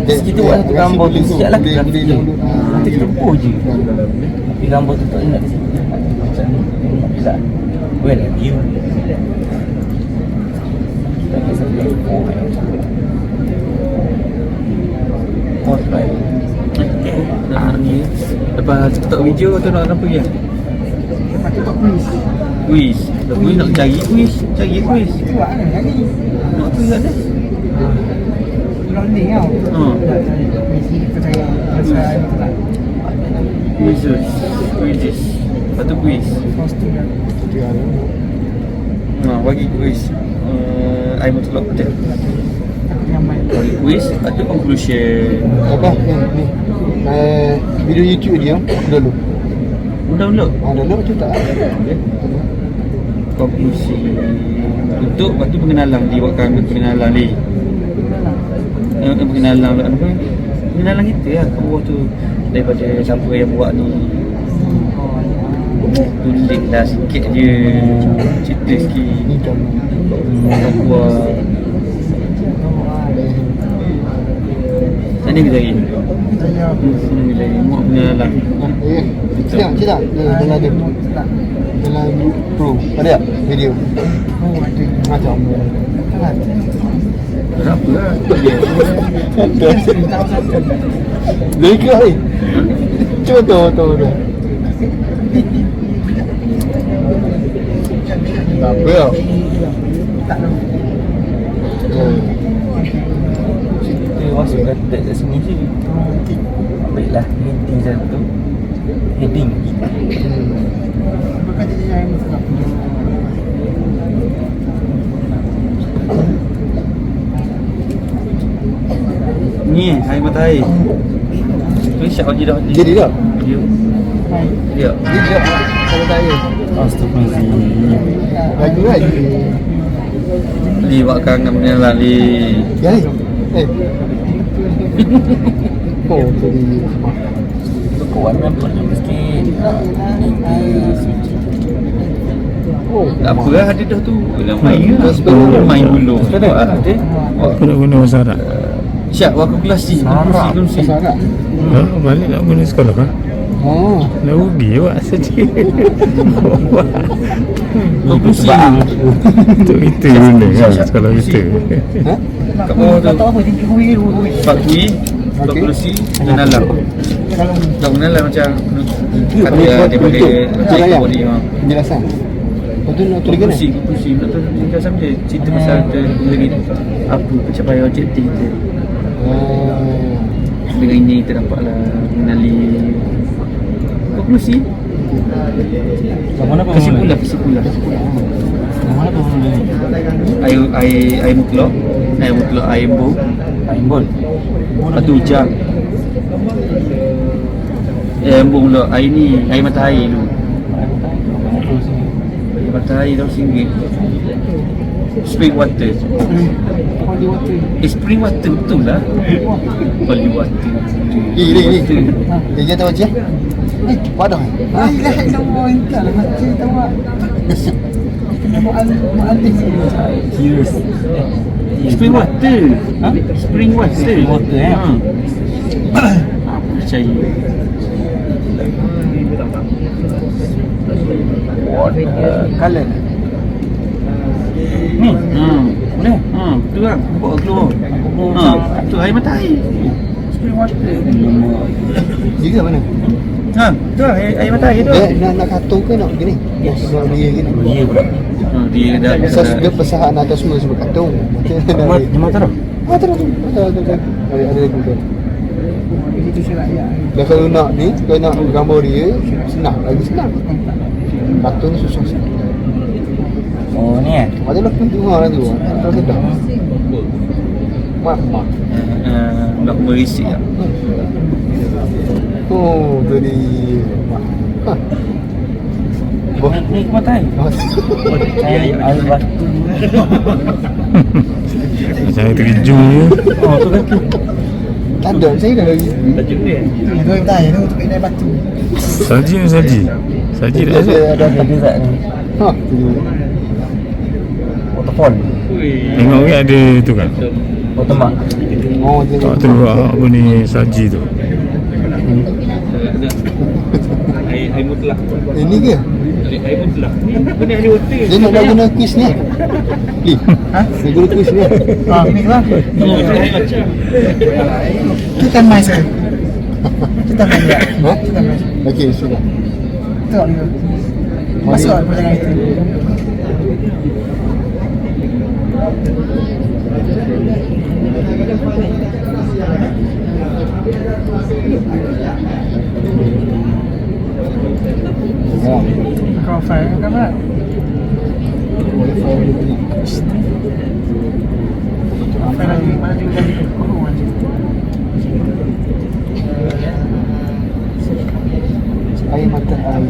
Kita buat satu gambar tu sekejap lah grafik je. Nanti kita post je. Tapi gambar tu tak nak ke sini. Macam ni. Tak. Well, view. Tak kisah dia post post baik. Ni lepas TikTok video tu nak apa ya? Quiz. Lepas nak cari quiz. Nak tu ada. Quiz. Satu quiz. Bagi quiz. I mau tolak betul. Bagi quiz atau conclusion. Apa? Ni. Video YouTube dia download. Download. Download macam tak? Konklusi untuk waktu pengenalan dibuatkan pengenalan ni. Pengenalan apa? Pengenalan kita lah ke bawah tu daripada siapa yang buat ni. Tulislah sikit je. Cerita sikit. Buat. Sana kita lagi. Muat pengenalan. Cerita. Dalam dia. Dalam Pro. Ada tak video? Macam Berapa lah? Dia ikut ni. Cuba tu. Apa ya? Kita masukkan teks kat sini je. Baiklah, heading satu. Heading. Ni air matahari. Tu siap je dah. Jadi dah? Video. Ya. Dia kalau saya. Astagfirullahaladzim. Lagu lagi. Li makan dengan lali. Ya ni. Oh, jadi Kuat nampak sikit. oh, Tak apa lah ada dah tu. Bila main lah. Main dulu. Ada. Aku nak guna bahasa Arab. Siap waktu kelas C. Kelas C. sangat. Balik nak guna sekolah kan? Oh, Nak rugi awak saja. Kelas C. Untuk kita guna kan sekolah kita. Kat bawah tu. Pak Kui. Pak Okey. Kelas C. Dan alam. Tak mengalah macam kata dia boleh ikut dia. penjelasan. Lepas tu nak tulis kan? Kursi. Tak tahu dia sama dia cerita pasal lagi apa pencapaian objektif kita. Oh, Dengan ini kita dapatlah mengenali konklusi. Mana pun Kesimpulan. Mana pun Air mutlak, air embun, Aimbol. lepas tu hujan. Embun pula, air ni, air matahari tu. Air matahari tu singgit. Spring water. Spring water betul lah. Holy water. ni. Dia tahu je. Wadah. Lah semua entah lah macam tahu. Serius. Spring water. Spring water. Spring water, Percaya. Color. Boleh? Tu kan, buat keluar. Tu air matahari. Spring water. Juga mana? Tu lah air matahari tu. Nak katung ke nak gini? Nak dia gini. Ya pula. Dia dah Dia pesahan atas semua sebab katung. Di mata tu. Terus. Ada lagi tu. Dan kalau nak ni, kalau nak gambar dia, senang. Lagi senang. Katung susah sikit. Oh ni eh. Macam lah tu lah tu. Terus sedap. Mak. nak berisik lah. Oh, jadi Ni kematai. Saya air batu. Macam terkejut je. Oh tu kaki. tak ada, saya dah lagi. Tajuk dia. Itu tak ya, untuk naik batu. Saji ni saji. Saji tak ada. Ada Dia tak ni. Ha, tu. Waterfall. Tengok ke ada tu kan. Watermark. Oh, dia. Tak terus apa ni saji tu. Air mutlak. Ini ke? Air mutlak. Kena air water. Dia nak guna kuis ni. Li. Ha? Dia guna kuis ni. Ha, ini lah. Kita main sekali. Kita main ya. Ha? Kita main. Okey, sudah. Tengok ni. Masuk perjalanan itu. Kau file kamera. File lagi mana juga di kurung aja. Air mata air.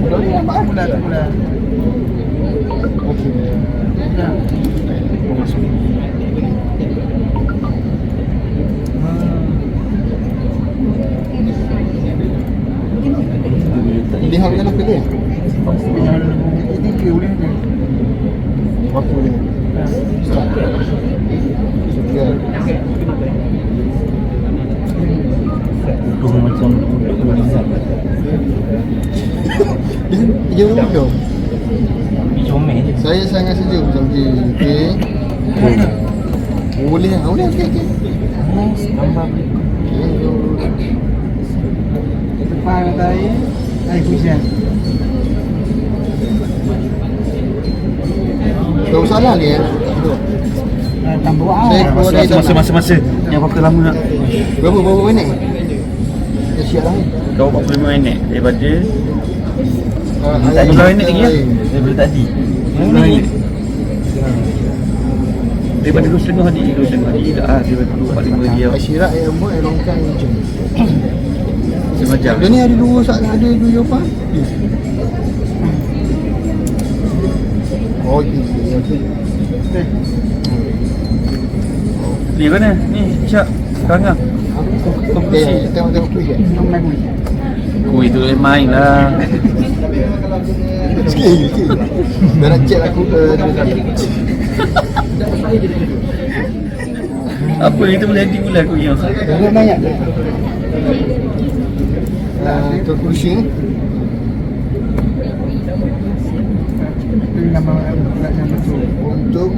Mula. Okey. Ya. Lihat kan apa dia? Ini ke boleh ni. Apa ni? Sudah. Tu macam tulisan. Dia rumah. Comel je. Saya sangat sejuk macam ni. Okey. Boleh. Okey. Tambah. Depan tadi air hujan. Tak salah ni ya. Tambah saya Masa. Yang berapa lama nak? berapa minit? Dah siap lah. Kau 45 minit daripada 10 minit lagi ya? Daripada tadi. 10 minit. Daripada 2,5 hari, 2,5 hari dah. Daripada 2,45 dia. Syirak yang buat yang longkang macam. Semacam. Dia ni ada dua jawapan. Oh, okey. Ni mana? Ni Syak. Sekarang Tengok kuih ke? Kuih tu main lah. Sikit. Dah nak check aku Apa itu boleh jadi pula kuih yang dah banyak. Ke kursi ni. Untuk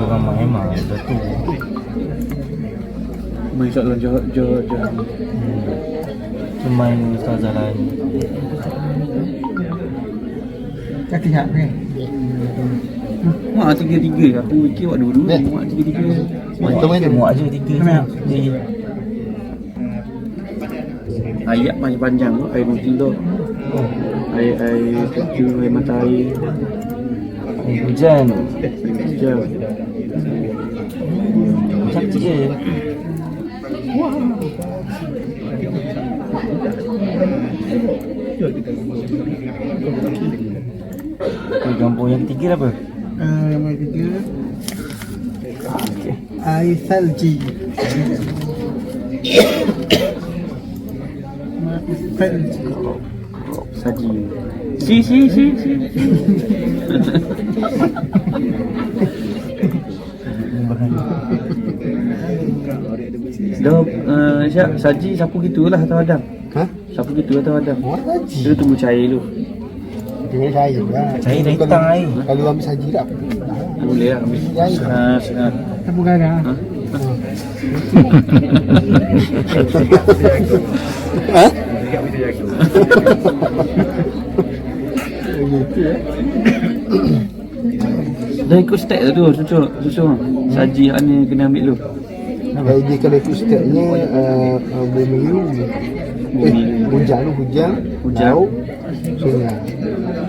Ramai memang betul. main soalan jawab. Cuma ustazah lain. kaki hak ni. Mak 3-3. Aku fikir buat dua-dua. Mak 3-3. Muak je 3. Ayat panjang-panjang tu. Air mungkin tu. Air kecil, air mata air. Hujan. Jauh. Cantik je. Gambar yang ketiga apa? Yang ketiga air salji. Salji. Saji. Si. Dah, Syak, saji sapu gitulah atau Adam? Ha? Sapu gitu atau Adam? Buat saji. Dia tunggu cair dulu. Dia cair lah. Cair dah hitam air. Kalau ambil saji tak apa. Boleh lah ambil. Setengah. Sapu garam. Ha? Ha? Dah ikut step tu susu. Saji hak ni kena ambil dulu. Dia kalau ikut stepnya bumi hujan, laut, sungai.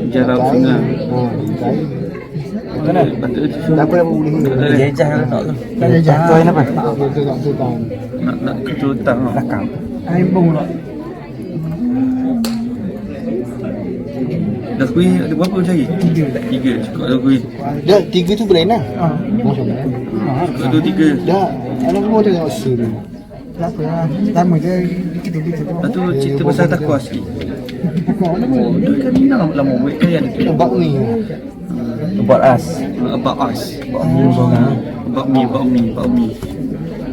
Hujan laut sungai. Cair. Mana? Patut susu. Tak apa yang boleh ni. Jejah nak tu. Tak ada jahat. Tuan apa? Betul tak betul. Nak ketul tang. Belakang. Air bau tak. Dah kuih ada berapa cair? 3. Cukup dah kuih. Dah 3 tu boleh nak. Maksudnya. Cukup tu 3. Dah. Anak semua tengok sini. Tak apa lah. Lama je kita. Lepas tu cerita pasal takwa sikit. Oh, dia kan ni lama buat kan ada tu. Bak ni. Buat as. About us. Buat ni seorang. About me.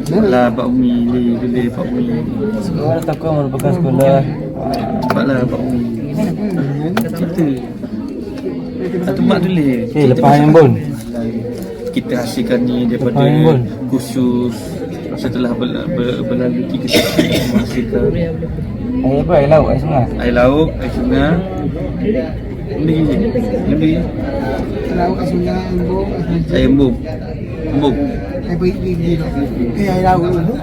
Lah about me ni, boleh about me. Sekolah takut merupakan sekolah. Cepatlah about me. Cerita. Satu mak tulis. Lepas yang bon. Kita hasilkan ni daripada Lepas yang bon. kursus setelah berlalu 3 tahun menghasilkan Air apa? Air laut, air sungai. air laut, air sungai. Lebih. Laut kat sungai, embung. Air embung. Air pergi. Air laut tu.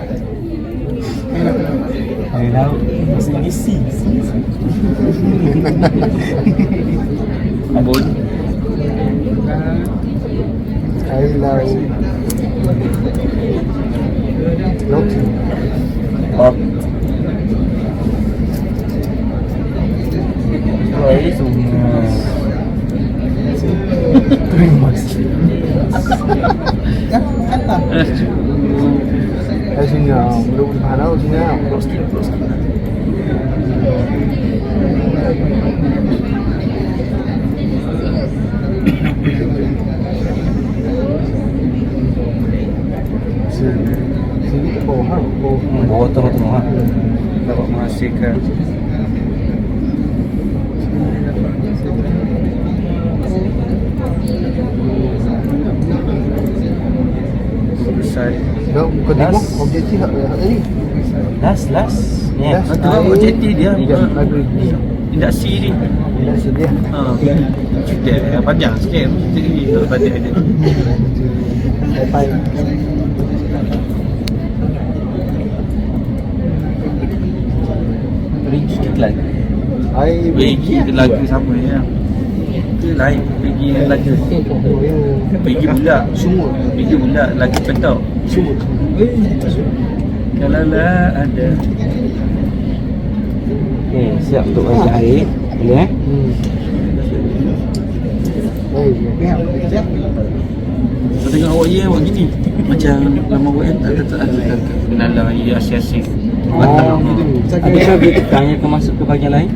Air laut. Masih isi. Ambon. Air laut. Laut. Op. Air sungai. Terima kasih. Air sungai. Belum palau sungai. Sini ke bawah. Bawah tengah-tengah. Dapat menghasilkan Side. Kau tengok objektif tadi. Last ni. Itu objektif dia. Induksi dia. Industri dia. Cerita dia panjang sikit. Cerita dia panjang dia. Sampai Pergi iklan. Pergi lagu sama ya. Itu lain. Pergi lagu. Pergi bulat. semua. Pergi bulat lagu petok. Semua. Kalau lah ada. Okey, siap untuk bagi air. Boleh Siap. Kau tengok awak ye awak gini. Macam lama awak tak ada kenalan ye asyik-asyik. Adakah dia tekannya akan masuk ke bahagian lain?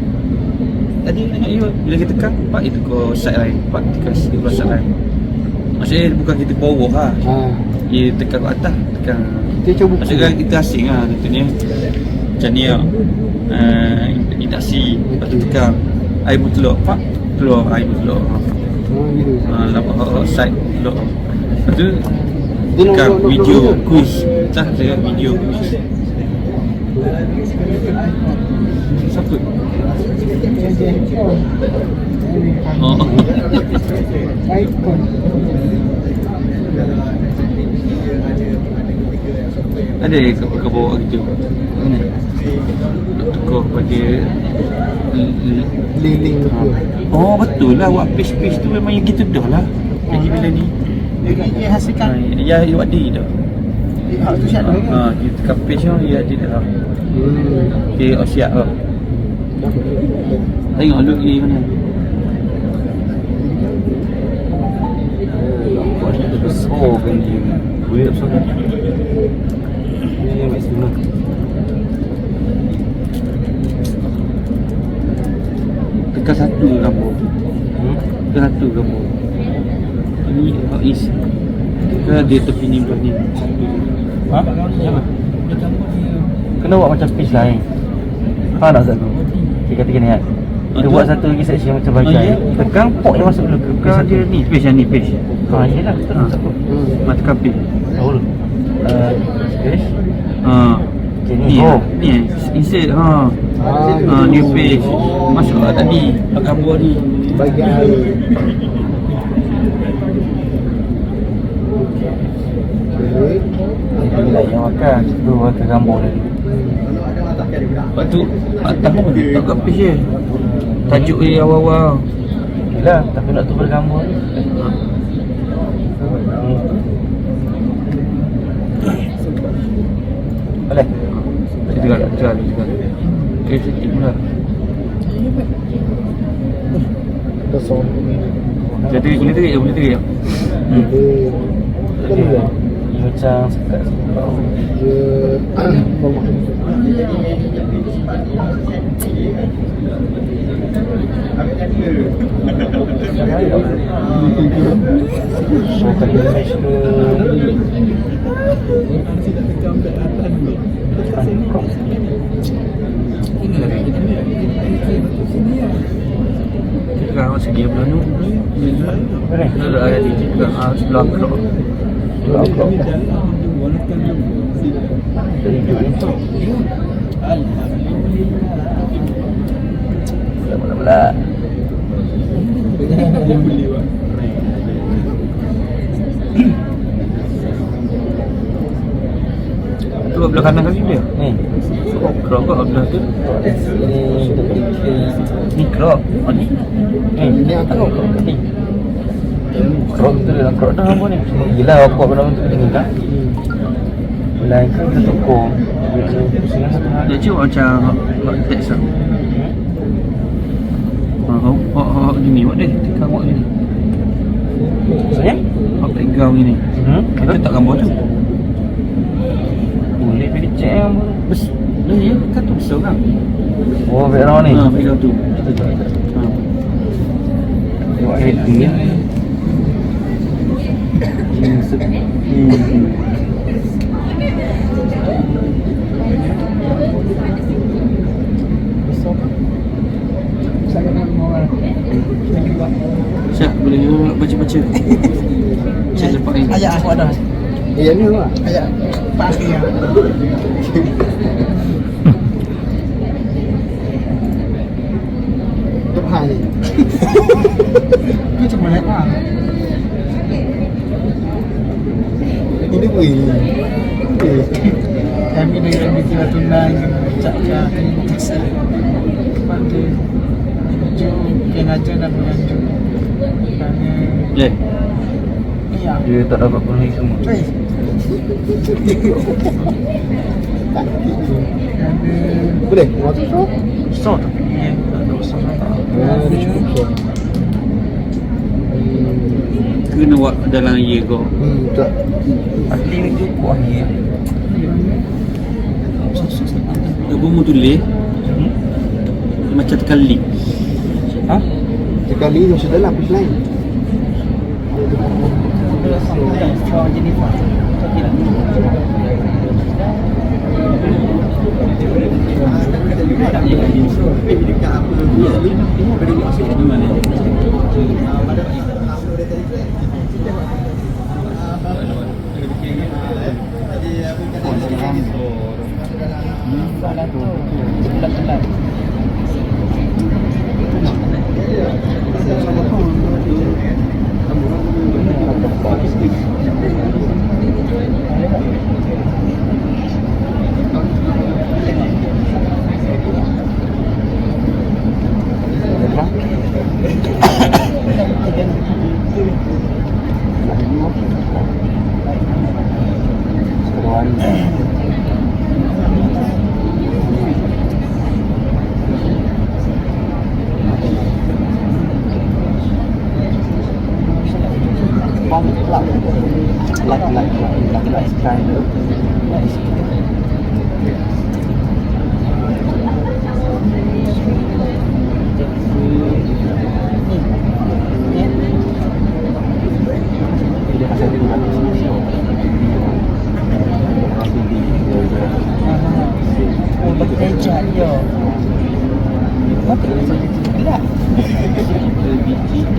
Tadi tengok you bila kita tekan pak itu ke side lain. Pak tekan sebelah side lain. Maksudnya bukan kita bawah lah. Dia tekan ke atas, tekan. Kita cuba. Maksudnya kita asing lah tentunya. Macam ni lah. Induksi. Lepas tu tekan. Air bertelur. Pak. Keluar air bertelur. Nampak side telur. Lepas tu tekan video quiz. Tak ada video quiz. Siapa? Oh. Ada kau bawa gitu. Mana? Kau pada Link oh betul lah awak page tu memang yang gitu dah lah. Lagi bila ni dia hasilkan. Ya you ada dah. Tu siap dah. Kita tekan page tu dia ada dah. Okay, siap lah. Tengok look ni mana. Oh, kan dia. Boleh tak besar? Ini maksimum. Tekan satu gambar. Tekan satu gambar. Ini is. Tekan dia tepi ni belah ni. Satu. Jangan. Kena buat macam pitch lain. Faham tak Zat tu? Kita kata ni kan. Kita buat satu lagi section macam bagai. Tekan pok dia masuk dulu. Tekan dia ni page yang ni page. Yelah betul satu. Tekan page. Tahu dulu. Space. Okay, Ni ni insert new page. Masuklah tadi gambar ni. Bagi air. Bila yang makan tu makan gambar tadi. Lepas tu atas pun tak kat page je. Tajuk dia awal-awal. Yelah, tapi nak tu bergambar ni. Boleh? Tekan. Sikit pula. Kosong. Jadi boleh terik. Jadi macam sekat Tekan segi belah ni. Ada ayat di sebelah kelok. Mula-mula Tu belah kanan kaki dia. ni Kelok kat belah tu. ni crop ni Ini aku. ni crop tu dalam crop dah apa ni gila apa benda tu dengan tak lain kan kita tukung pusingan satu hari Dia cuba macam hot text lah. Hot gini. Buat dia tekan buat gini. maksudnya Hot background gini. Kita tak gambar tu. boleh pergi check yang Bes. Dia kan tu besar kan. oh background ni Background tu. buat heading Siap boleh baca-baca. Saya lepas ni. Ayat aku ada. Iya ni lah. Kayak pasti ya. Top high. Itu cuma apa? Ini boleh. Kami dengan bicara tunang, cakap ini pasal. Pandai. Mungkin aja nak berlanjut. Iya. Dia tak dapat penuhi semua. Boleh? Waktu tu? Besar tapi tak ada besar sangat. Cukup besar. Kena buat dalam year kau. Tak. Asli ni cukup ni. Apa mu tulis? Macam tekali. Ha? Sekali tu sudah lah lapis lain.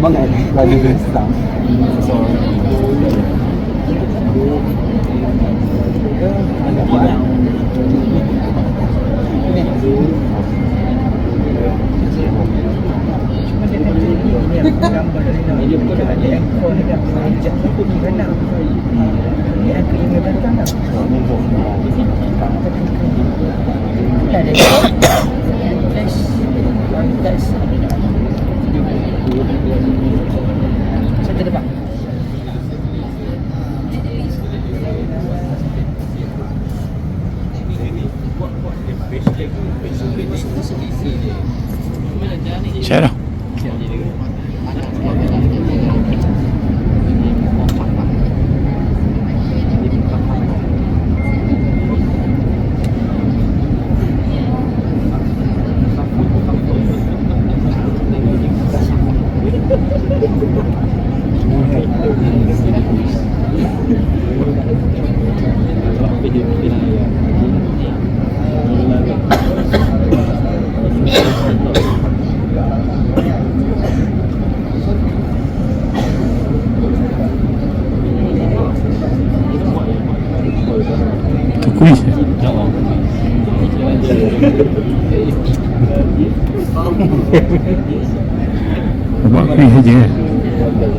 Bangat lagi besar. Syarah. Tu kuis. Buat kuis saja.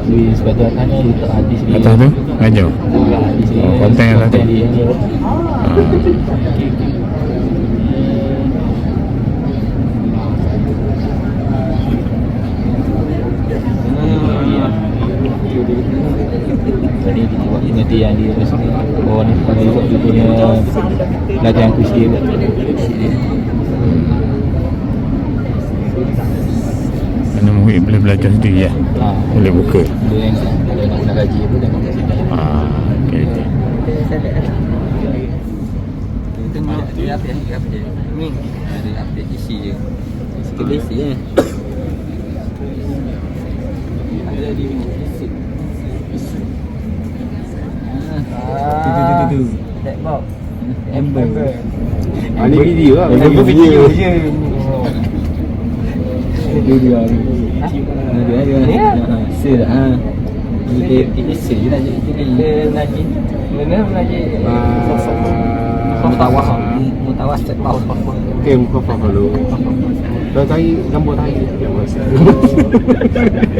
Kuis pada atas ni letak hadis ni. Atas tu ajar. Hadis ni. Oh, konten atas tu. Dia ni. Tadi dia buat nanti yang dia rasa oh ni pada buat dia punya latihan kuis dia. Mana murid boleh belajar sendiri ya. Boleh buka. Dia yang kalau nak guna gaji pun dah kat situ. Okey. Tengok dia apa dia ni. Ada update isi je. Sikit basic je. Ada di isi. Tu. Black box. Amber. Ni video lah. Amber video je. Video dia. Ada. Sel ah. Kita sel je lah jadi lagi. Mana mengaji mutawasit bawah. Okey, muka apa dulu? Dah tadi gambar tadi.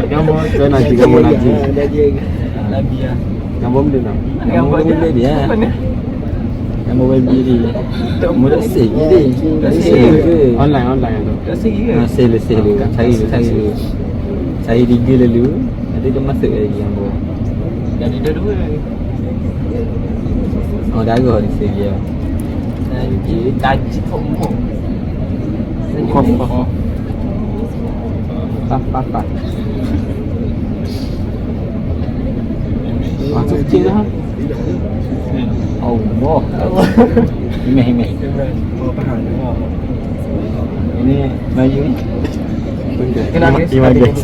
Gambar saya nanti gambar nanti. Nabi ya. Gambar benda nak. Gambar dia. Gambar baby ni. Mudah sih ni. Online tu. Sale dulu. Cari 3 lalu. Ada dia masuk lagi gambar. Jadi dua. Oh darah ni sale dia. Kaji kompok. Kompok. Tak. Masuk kecil lah. Allah. Himeh. Ini baju ni. Kenapa? Guys.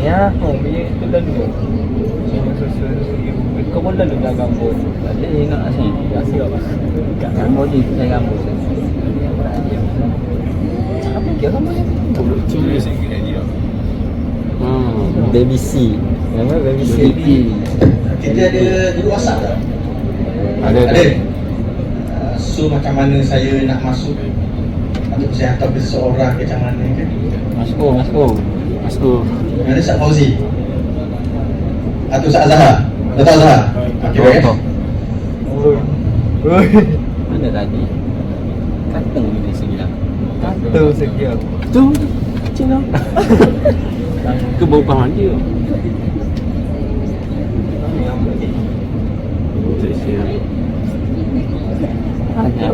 Ya, dia tu lalu. Kau boleh lalu dah gambar. Tak nak sini. Biasa apa? Gambar ni saya gambar. Apa dia gambar? Baby C. Nama baby C. Kita ada guru asap tak? Ada. So macam mana saya nak masuk atau saya hantar seseorang ke macam mana ke? Masuk. Ada Ustaz Fauzi atau Ustaz Azhar? Dato' Azhar? Okey baik. Mana tadi? Kata ni dia segi lah. Kata sekian. Tu kecil lah. Ke bau pahan dia.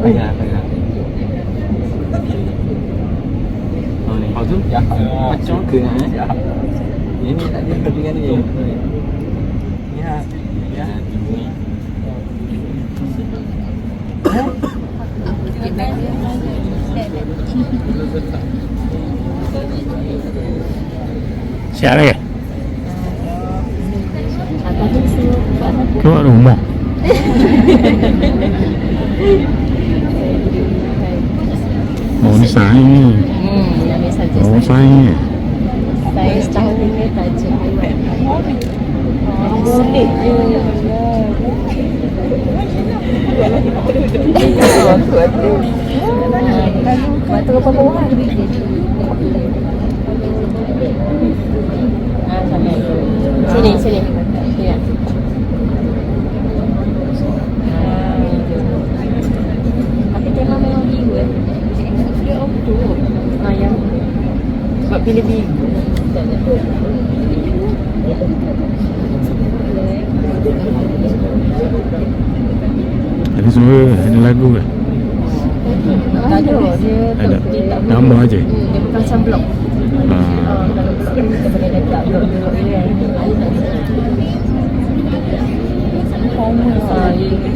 Banyak. Oh ni. Oh tu? Macam ke Ini tak ada kepentingan ni. Ya. Siap lagi? Keluar rumah. Oh ni saya ni. Nama saja Oh saya. saya setahun ini tajuk boleh. Waktu ke bawah sini. Ya. Tapi tema memang biru dia auto. Yang sebab pilih biru. Ada semua, ada lagu ke? Tak ada. Ada. Dia tak Nama aje. Dia bukan macam blog. Kalau blog kita boleh letak blog dia kan.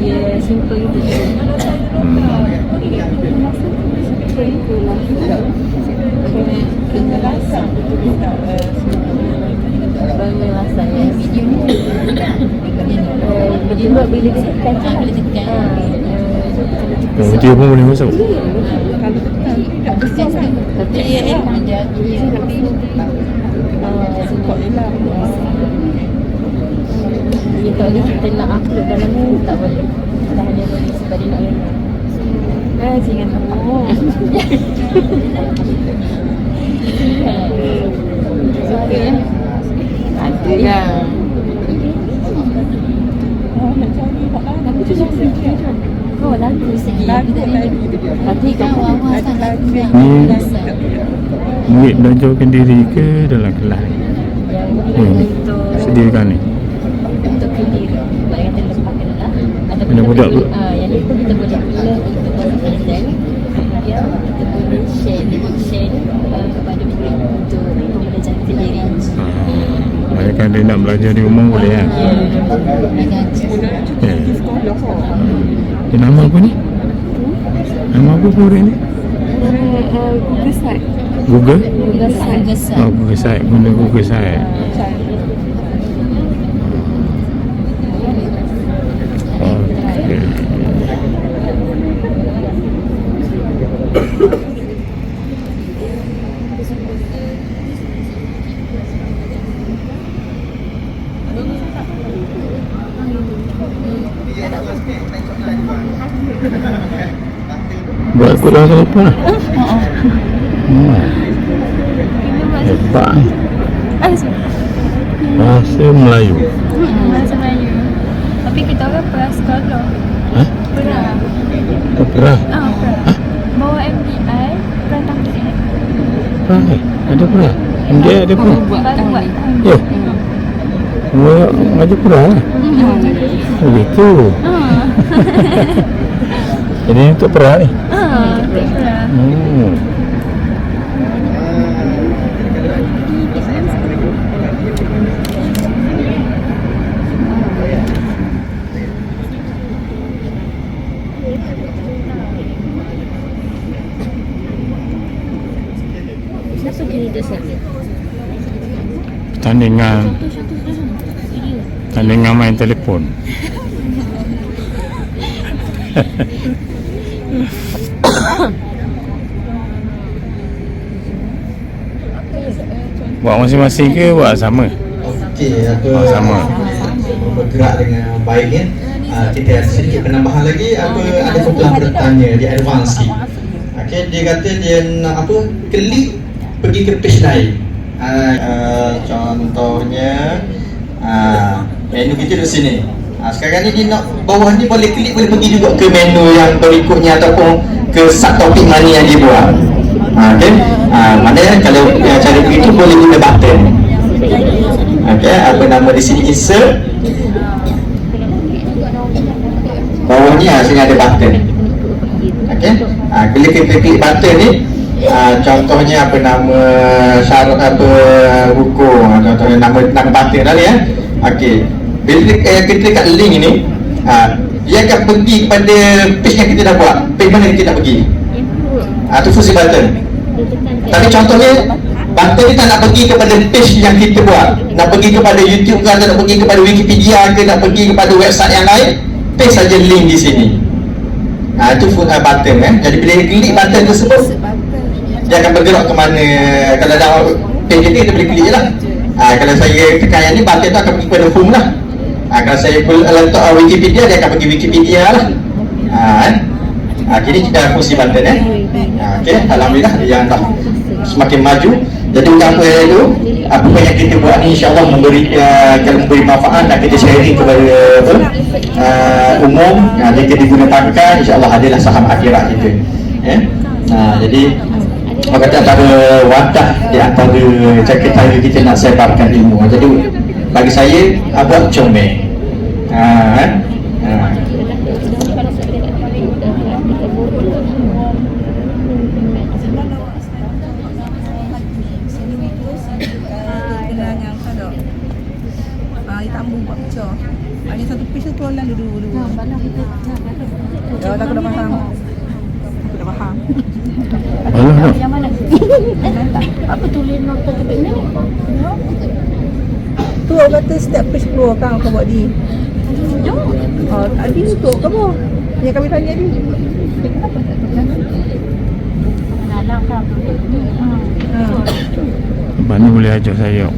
Dia simple gitu je. Pemelasan ya. Video ni berdua bila tekan Oh dia pun boleh masuk. tapi dia ada kita ni kita nak upload dalam ni tak boleh. Tak hanya boleh sebab dia nak letak. Jangan nampak. Okey ya. Ada yang aku tu jangan sedih. Oh lagu sedih. Tapi kamu ada lagu yang Murid belajarkan diri ke dalam kelas? Sediakan ni. untuk kendiri. Sebab yang terlepaskan lah. Ada Mana budak tu? yang ni pun kita boleh guna untuk present. Ya, kita boleh share kepada murid untuk belajar kendiri. Banyak kan dia nak belajar di rumah boleh kan? Dia nama apa ni? Nama apa murid ni? Google Site. Google? Google Site. Oh Google Site. Guna Google Site. takut dalam telefon lah. Hebat. Bahasa Melayu. Bahasa Melayu. Tapi kita orang perah sekolah. Hah? Perah. Kau perah? Perah. Bawa MDI, perah takdir. Perah? Ada perah? Dia ada perah? Baru buat. Ya? Ngajak perah lah? Oh gitu. Jadi untuk perah ni? Untuk perah. Tandingan main telefon. Buat masing-masing ke buat sama? Okey, apa sama. Bergerak dengan baik ya. Kita ada sedikit penambahan lagi, ada soalan bertanya di advance sikit. Okey, dia kata dia nak apa? Klik pergi ke page lain. Contohnya menu kita di sini. Sekarang ni dia nak bawah ni boleh klik, boleh pergi juga ke menu yang berikutnya ataupun ke subtopik mana yang dia buat. Okey. Mana kalau cara begitu boleh guna button. Okey, apa nama di sini insert. Bawah ni sini ada button. Okey. Bila kita klik button ni, contohnya apa nama syarat apa hukum, contohnya nama button lah ni ya. Okey. Bila kita dekat link ni, dia akan pergi kepada page yang kita dah buat. Page mana kita nak pergi? Tu fungsi button. Tapi contohnya button ni tak nak pergi kepada page yang kita buat, nak pergi kepada YouTube ke, nak pergi kepada Wikipedia ke, nak pergi kepada website yang lain, paste saja link di sini. Itu button kan. Jadi bila klik button tersebut, dia akan bergerak ke mana. Kalau dah page kita boleh klik je lah. Kalau saya tekan yang ni, button tu akan pergi kepada home lah. Kalau saya letak Wikipedia, dia akan pergi Wikipedia lah. Kini kita fungsi button Okey, alhamdulillah yang dah semakin maju. Jadi apa itu, apa yang kita buat ni insya-Allah memberi manfaat dan kita sharing kepada umum. Jika digunakan insya-Allah adalah saham akhirat kita. Jadi kata antara wadah di antara cara kita nak sebarkan ilmu. Jadi bagi saya buat comel. Ada satu piece tu lah dulu. Dah aku dah faham. Yang mana? Apa tulis nota tu ni? Tu orang kata setiap page keluar kan kau buat di. Adi untuk kamu. Yang kami tanya Adi. Kenapa tak tukar? Dalam kan. Mana boleh ajar saya?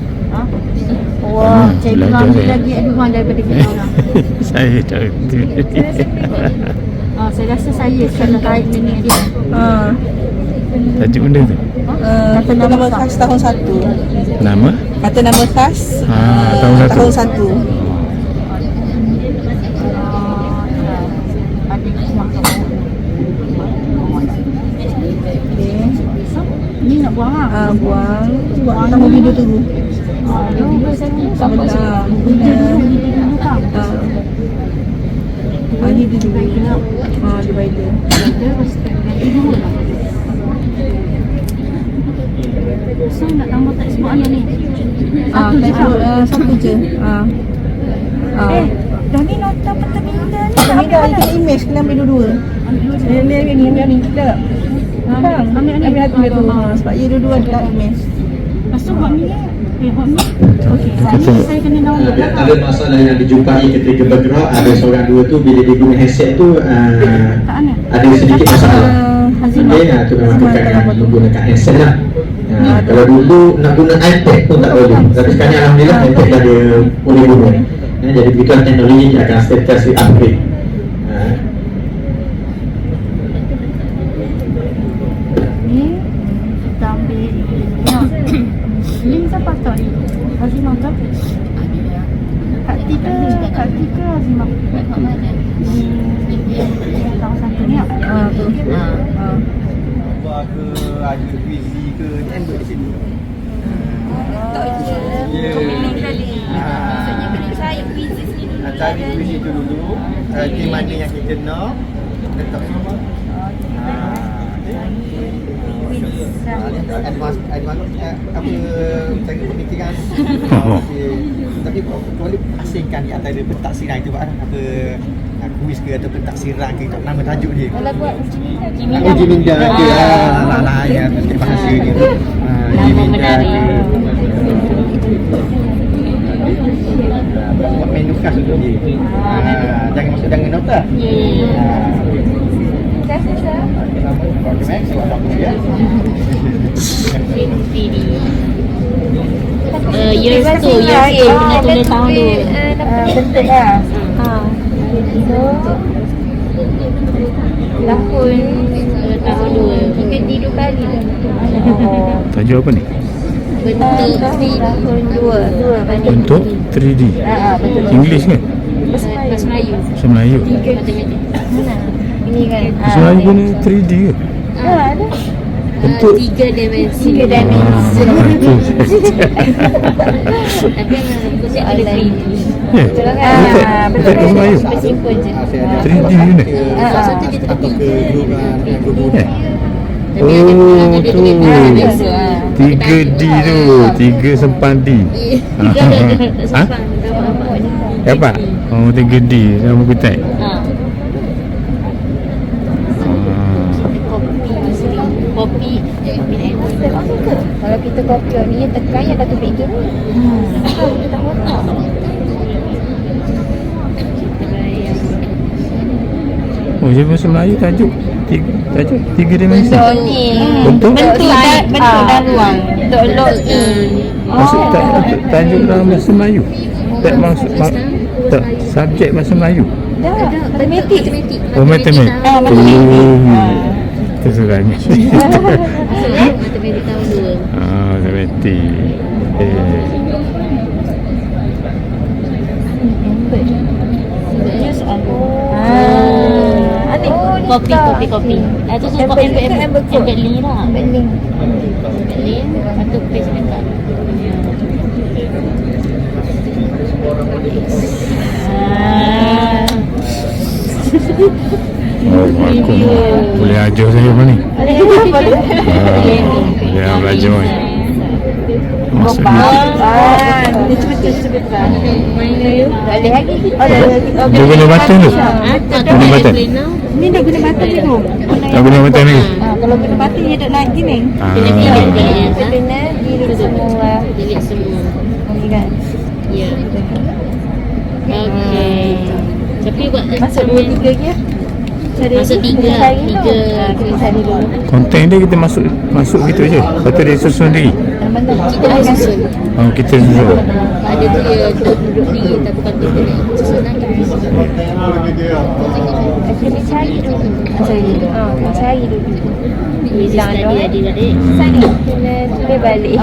Wah, cikgu ambil lagi advance daripada kita orang. Saya tak reti. Saya rasa saya sekarang kait dengan dia. Tajuk benda tu? Kata nama khas tahun 1. Nama? Kata nama khas tahun 1. Ni nak buang ah? Buang nama video tu. Sampai Ini dia divider. Divider. So nak tambah tak semua ayat ni? Satu je. Dah ni nota pertanian ni. Pertanian kita image kena ambil dua-dua. Ni kita. Ambil hati tu. Sebab ia dua-dua adalah image. Lepas tu buat ni. Okey, saya kena download. Ada masalah yang dijumpai ketika bergerak. Ada seorang dua tu bila dia guna headset tu ada sedikit masalah. Okey, tu memang kena menggunakan headset lah. Kalau dulu nak guna iPad pun tak boleh. Tapi sekarang alhamdulillah iPad dah ada boleh guna. Jadi begitulah teknologi yang akan sentiasa upgrade. Ni kita ambil link siapa tahu ni? Hazimah tu? Kak Tika Hazimah. Di kawasan tu ni. Tu. Ke ada busy ke Android di sini. Maksudnya kena cari quizzes ni dulu. Cari busy tu dulu. Di mana yang kita nak letak semua. Advance apa cara pemikiran. Tapi boleh asingkan di antara pentaksiran itu apa kuis ke atau pentaksiran ke nama tajuk dia. Kalau buat Uji minda ke lah ya bahasa dia. Uji minda buat menu khas untuk dia. Jangan masuk dengan nota. Years tu, kena tulis tahun tu. Bentuk lah. So, tahun 2. Kita tidur kali dah. Tajuk apa ni? Bentuk tahun 2. Bentuk 3D. English kan? Bahasa Melayu. Bahasa Melayu. Matematik. Ini kan. Bahasa Melayu pun 3D ke? Ada. Bentuk 3 dimensi. itu. Tapi yang konsep ada 3D. Bentuk bahasa Melayu. Simple je. 3D ni. Satu dia atau ke grup Oh tu 3D tu 3 sempan D. Ha? Dapat? Oh 3D nama kutai. Kopi. Kalau kita kopi ni tekan yang satu pintu ni. Kita tak potong. Oh jadi bahasa Melayu tajuk 3 dimensi. Bentuk dan ruang. Bentuk login. Maksud tajuk dalam bahasa Melayu. Tak maksud tak subjek bahasa Melayu. Matematik. Oh matematik. Terserahnya. Matematik tahun 2. Matematik. Kopi. Itu sebab embed link lah. Embed link. Satu page dekat. Oh, aku boleh ajar saya apa ni? Boleh belajar ni. Masuk ni. Boleh lagi. Dia guna button tu? Guna button? Ni dah guna button ni tu. Tak guna button ni? Kalau guna button dia tak naik gini. Kena delete semua. Delete semua. Ni kan? Ya. Okey. Tapi buat masuk 2-3 je. Masuk 3. Konten dia kita masuk gitu je. Lepas tu dia susun sendiri. Kita dah susun. Oh kita susun. Ada tu dia duduk ni tapi konten dia susun lagi. Kena cari dulu. Cari dulu. Bilang adik-adik. Sana kena tulis balik.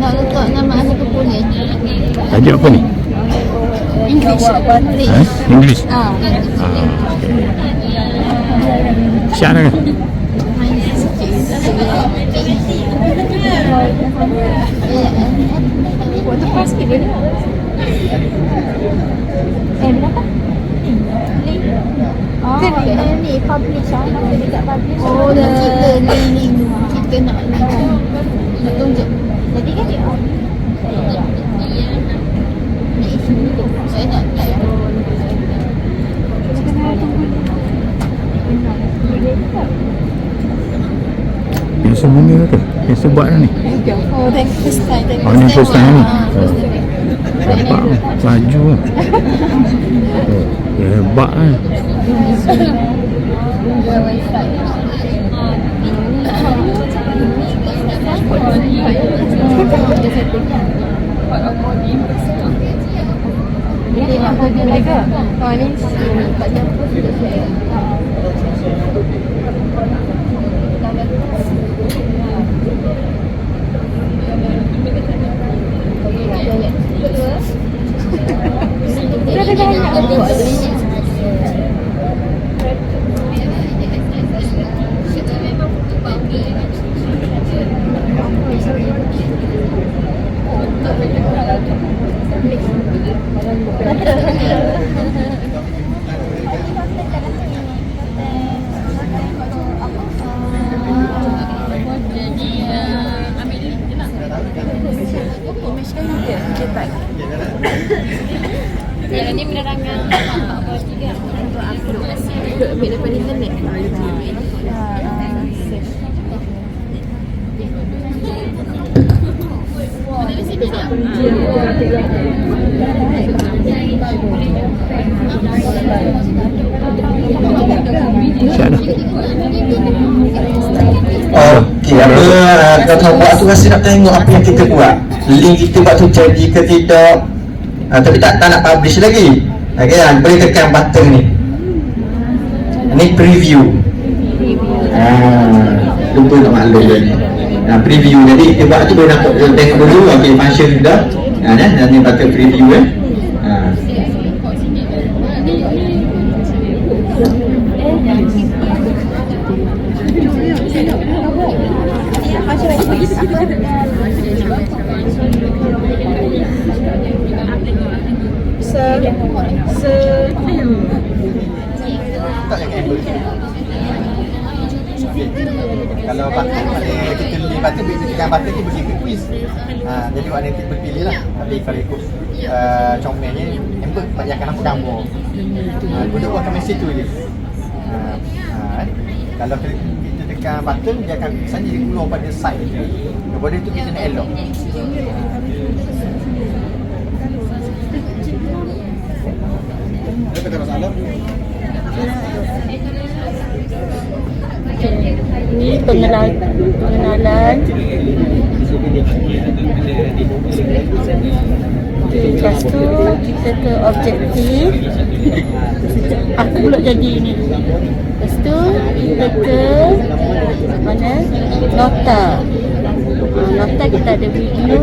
Nak letak nama asal komponen. Tajuk apa ni? English. English? Okay. Siap kan? Waktu pas sikit dia. Berapa? Ni publish lah. Nama dia tak publish. Oh, kita ni. Kita nak tunjuk. Jadi kan dia saya nak tak macam mana tu? Yang sebab ni. Oh, that first time. Oh, ni first time ni. First time. Nampak laju lah. Hebat kan. Ini nak pergi mereka. Oh, ni tak jumpa sudah saya. Ada banyak buat ni. Yang ni menerangan apa juga untuk upload ambil daripada internet. Okey, apa kau buat tu rasa nak tengok apa yang kita buat. Link kita buat tu jadi ke tidak. Tapi tak nak publish lagi. Okey, boleh tekan button ni. Ini preview. Lupa nak maklum dia ni. Preview, jadi kita buat tu boleh nak tengok dulu. Okey, function dah. Dan ni button preview Kalau button mana kita pilih button, kita tekan button kita pergi ke quiz. Jadi maknanya kita pilih lah. Tapi kalau ikut comelnya Amber dia akan nampak gambar. Dia buatkan mesej tu je. Kalau kita tekan button, dia akan saja dia keluar pada side tu. Kepada itu kita nak elok. Ada masalah? Ini pengenalan. Lepas tu kita ke objektif. Aku pula jadi ni. Lepas tu kita ke mana? Nota. Nota kita ada video.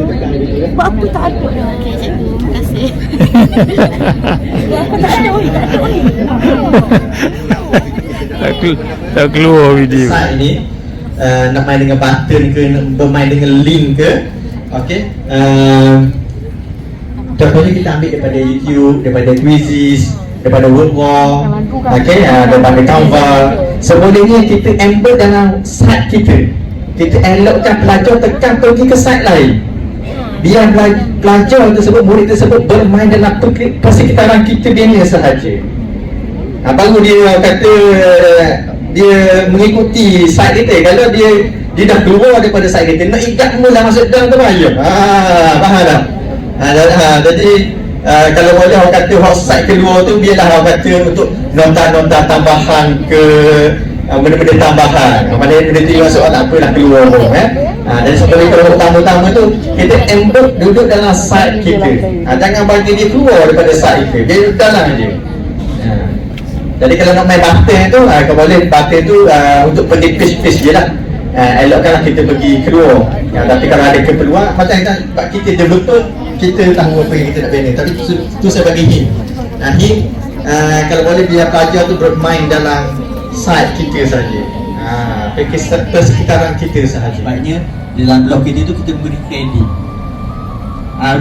Buat aku tak ada dah. Okey, cikgu. Terima kasih. Aku tak ada. Tak keluar video. Saat ini nak main dengan button ke, nak bermain dengan link ke. Okey. Contohnya kita ambil daripada YouTube, daripada Quizzes, daripada Wordwall, okey, daripada Canva. Sebolehnya kita embed dalam site kita. Kita elokkan pelajar tekan pergi ke site lain. Biar pelajar tersebut, murid tersebut bermain dalam persekitaran kita dia sahaja. Baru dia kata dia mengikuti site kita. Kalau dia dah keluar daripada site kita, nak ikat mula masuk dalam tu bahaya. Faham tak? Jadi kalau boleh orang kata hot site keluar tu, biarlah orang kata untuk nota-nota tambahan ke benda-benda tambahan. Maknanya benda tu masuk tak apalah keluar pun. Dan seperti kalau tamu-tamu tu kita embed duduk dalam site kita. Jangan bagi dia keluar daripada site kita. Dia duduk dalam je. Jadi kalau nak main button tu, kalau boleh button tu untuk pergi page-page je lah. Elokkanlah kita pergi keluar. Tapi kalau ada keperluan, macam kita developer, kita tahu apa yang kita nak bina. Tapi tu saya bagi hint. Hint, kalau boleh biar pelajar tu bermain dalam site kita saja. Persekitaran kita sahaja. Sebabnya dalam blog kita tu kita beri kredit.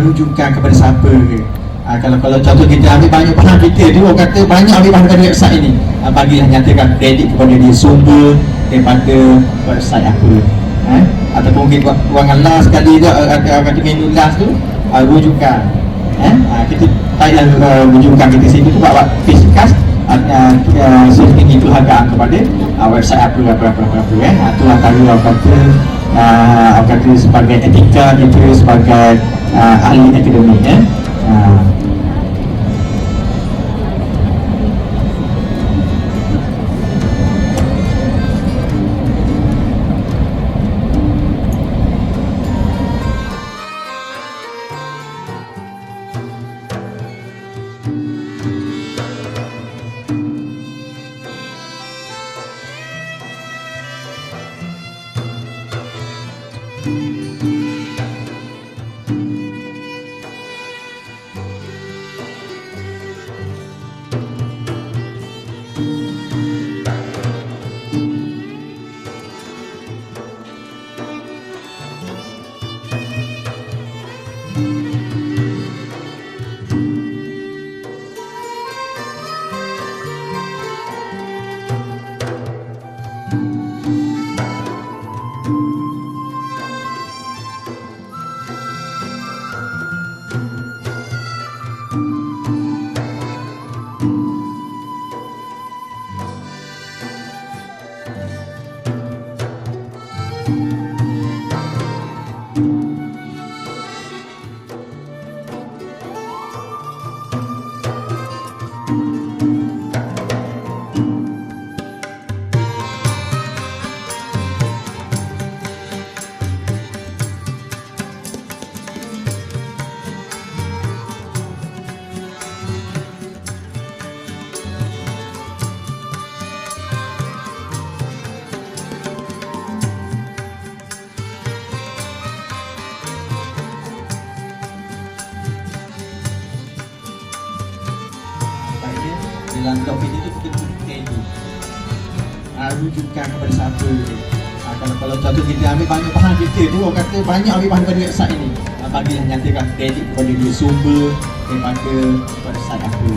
Rujukan kepada siapa ke. Kalau contoh kita ambil banyak bahan kita tu, orang kata banyak ambil bahan dari website ini, bagilah nyatakan kredit kepada dia sumber daripada website apa. Ataupun mungkin ruangan last sekali tu, kata menu last tu, rujukan. Kita taiklah rujukan kita sini tu buat page cast, setinggi itu hargaan kepada website apa kan. Itulah tadi kata sebagai etika kita sebagai ahli akademik ya. Dalam topik itu kita ini rujukan kepada siapa. Kalau contoh kita ambil banyak bahan kita tu, orang kata banyak ambil bahan daripada website ini, bagilah nyatakan kredit kepada dia sumber daripada website apa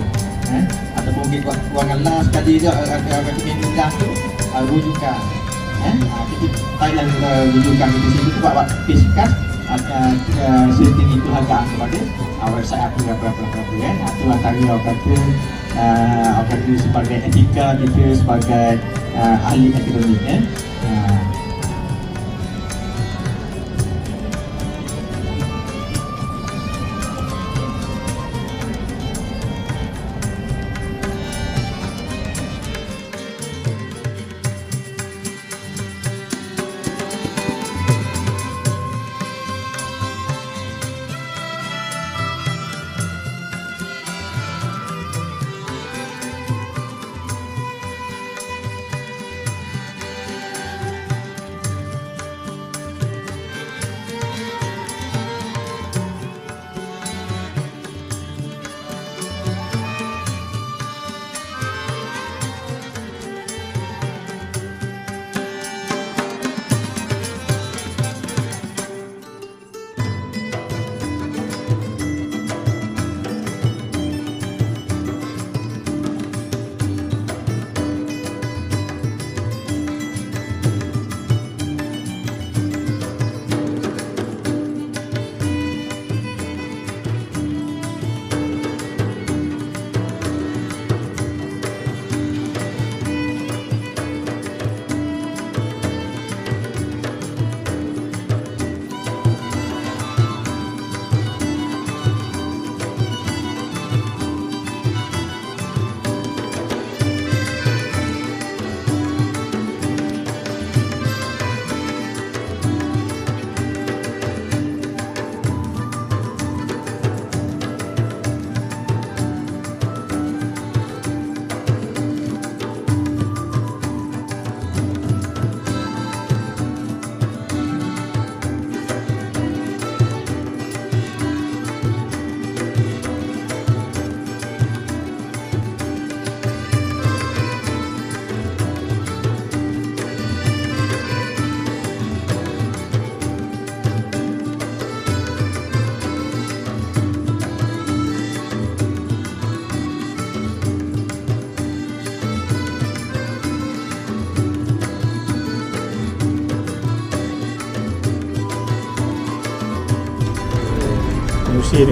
ataupun mungkin kewangan last sekali je kata mindah tu rujukan kita Thailand rujukan di situ tu buat fiskas setinggi itu hargaan kepada website apa kan. Itulah tadi orang kata sebagai etika kita sebagai ahli akademik ya. Musir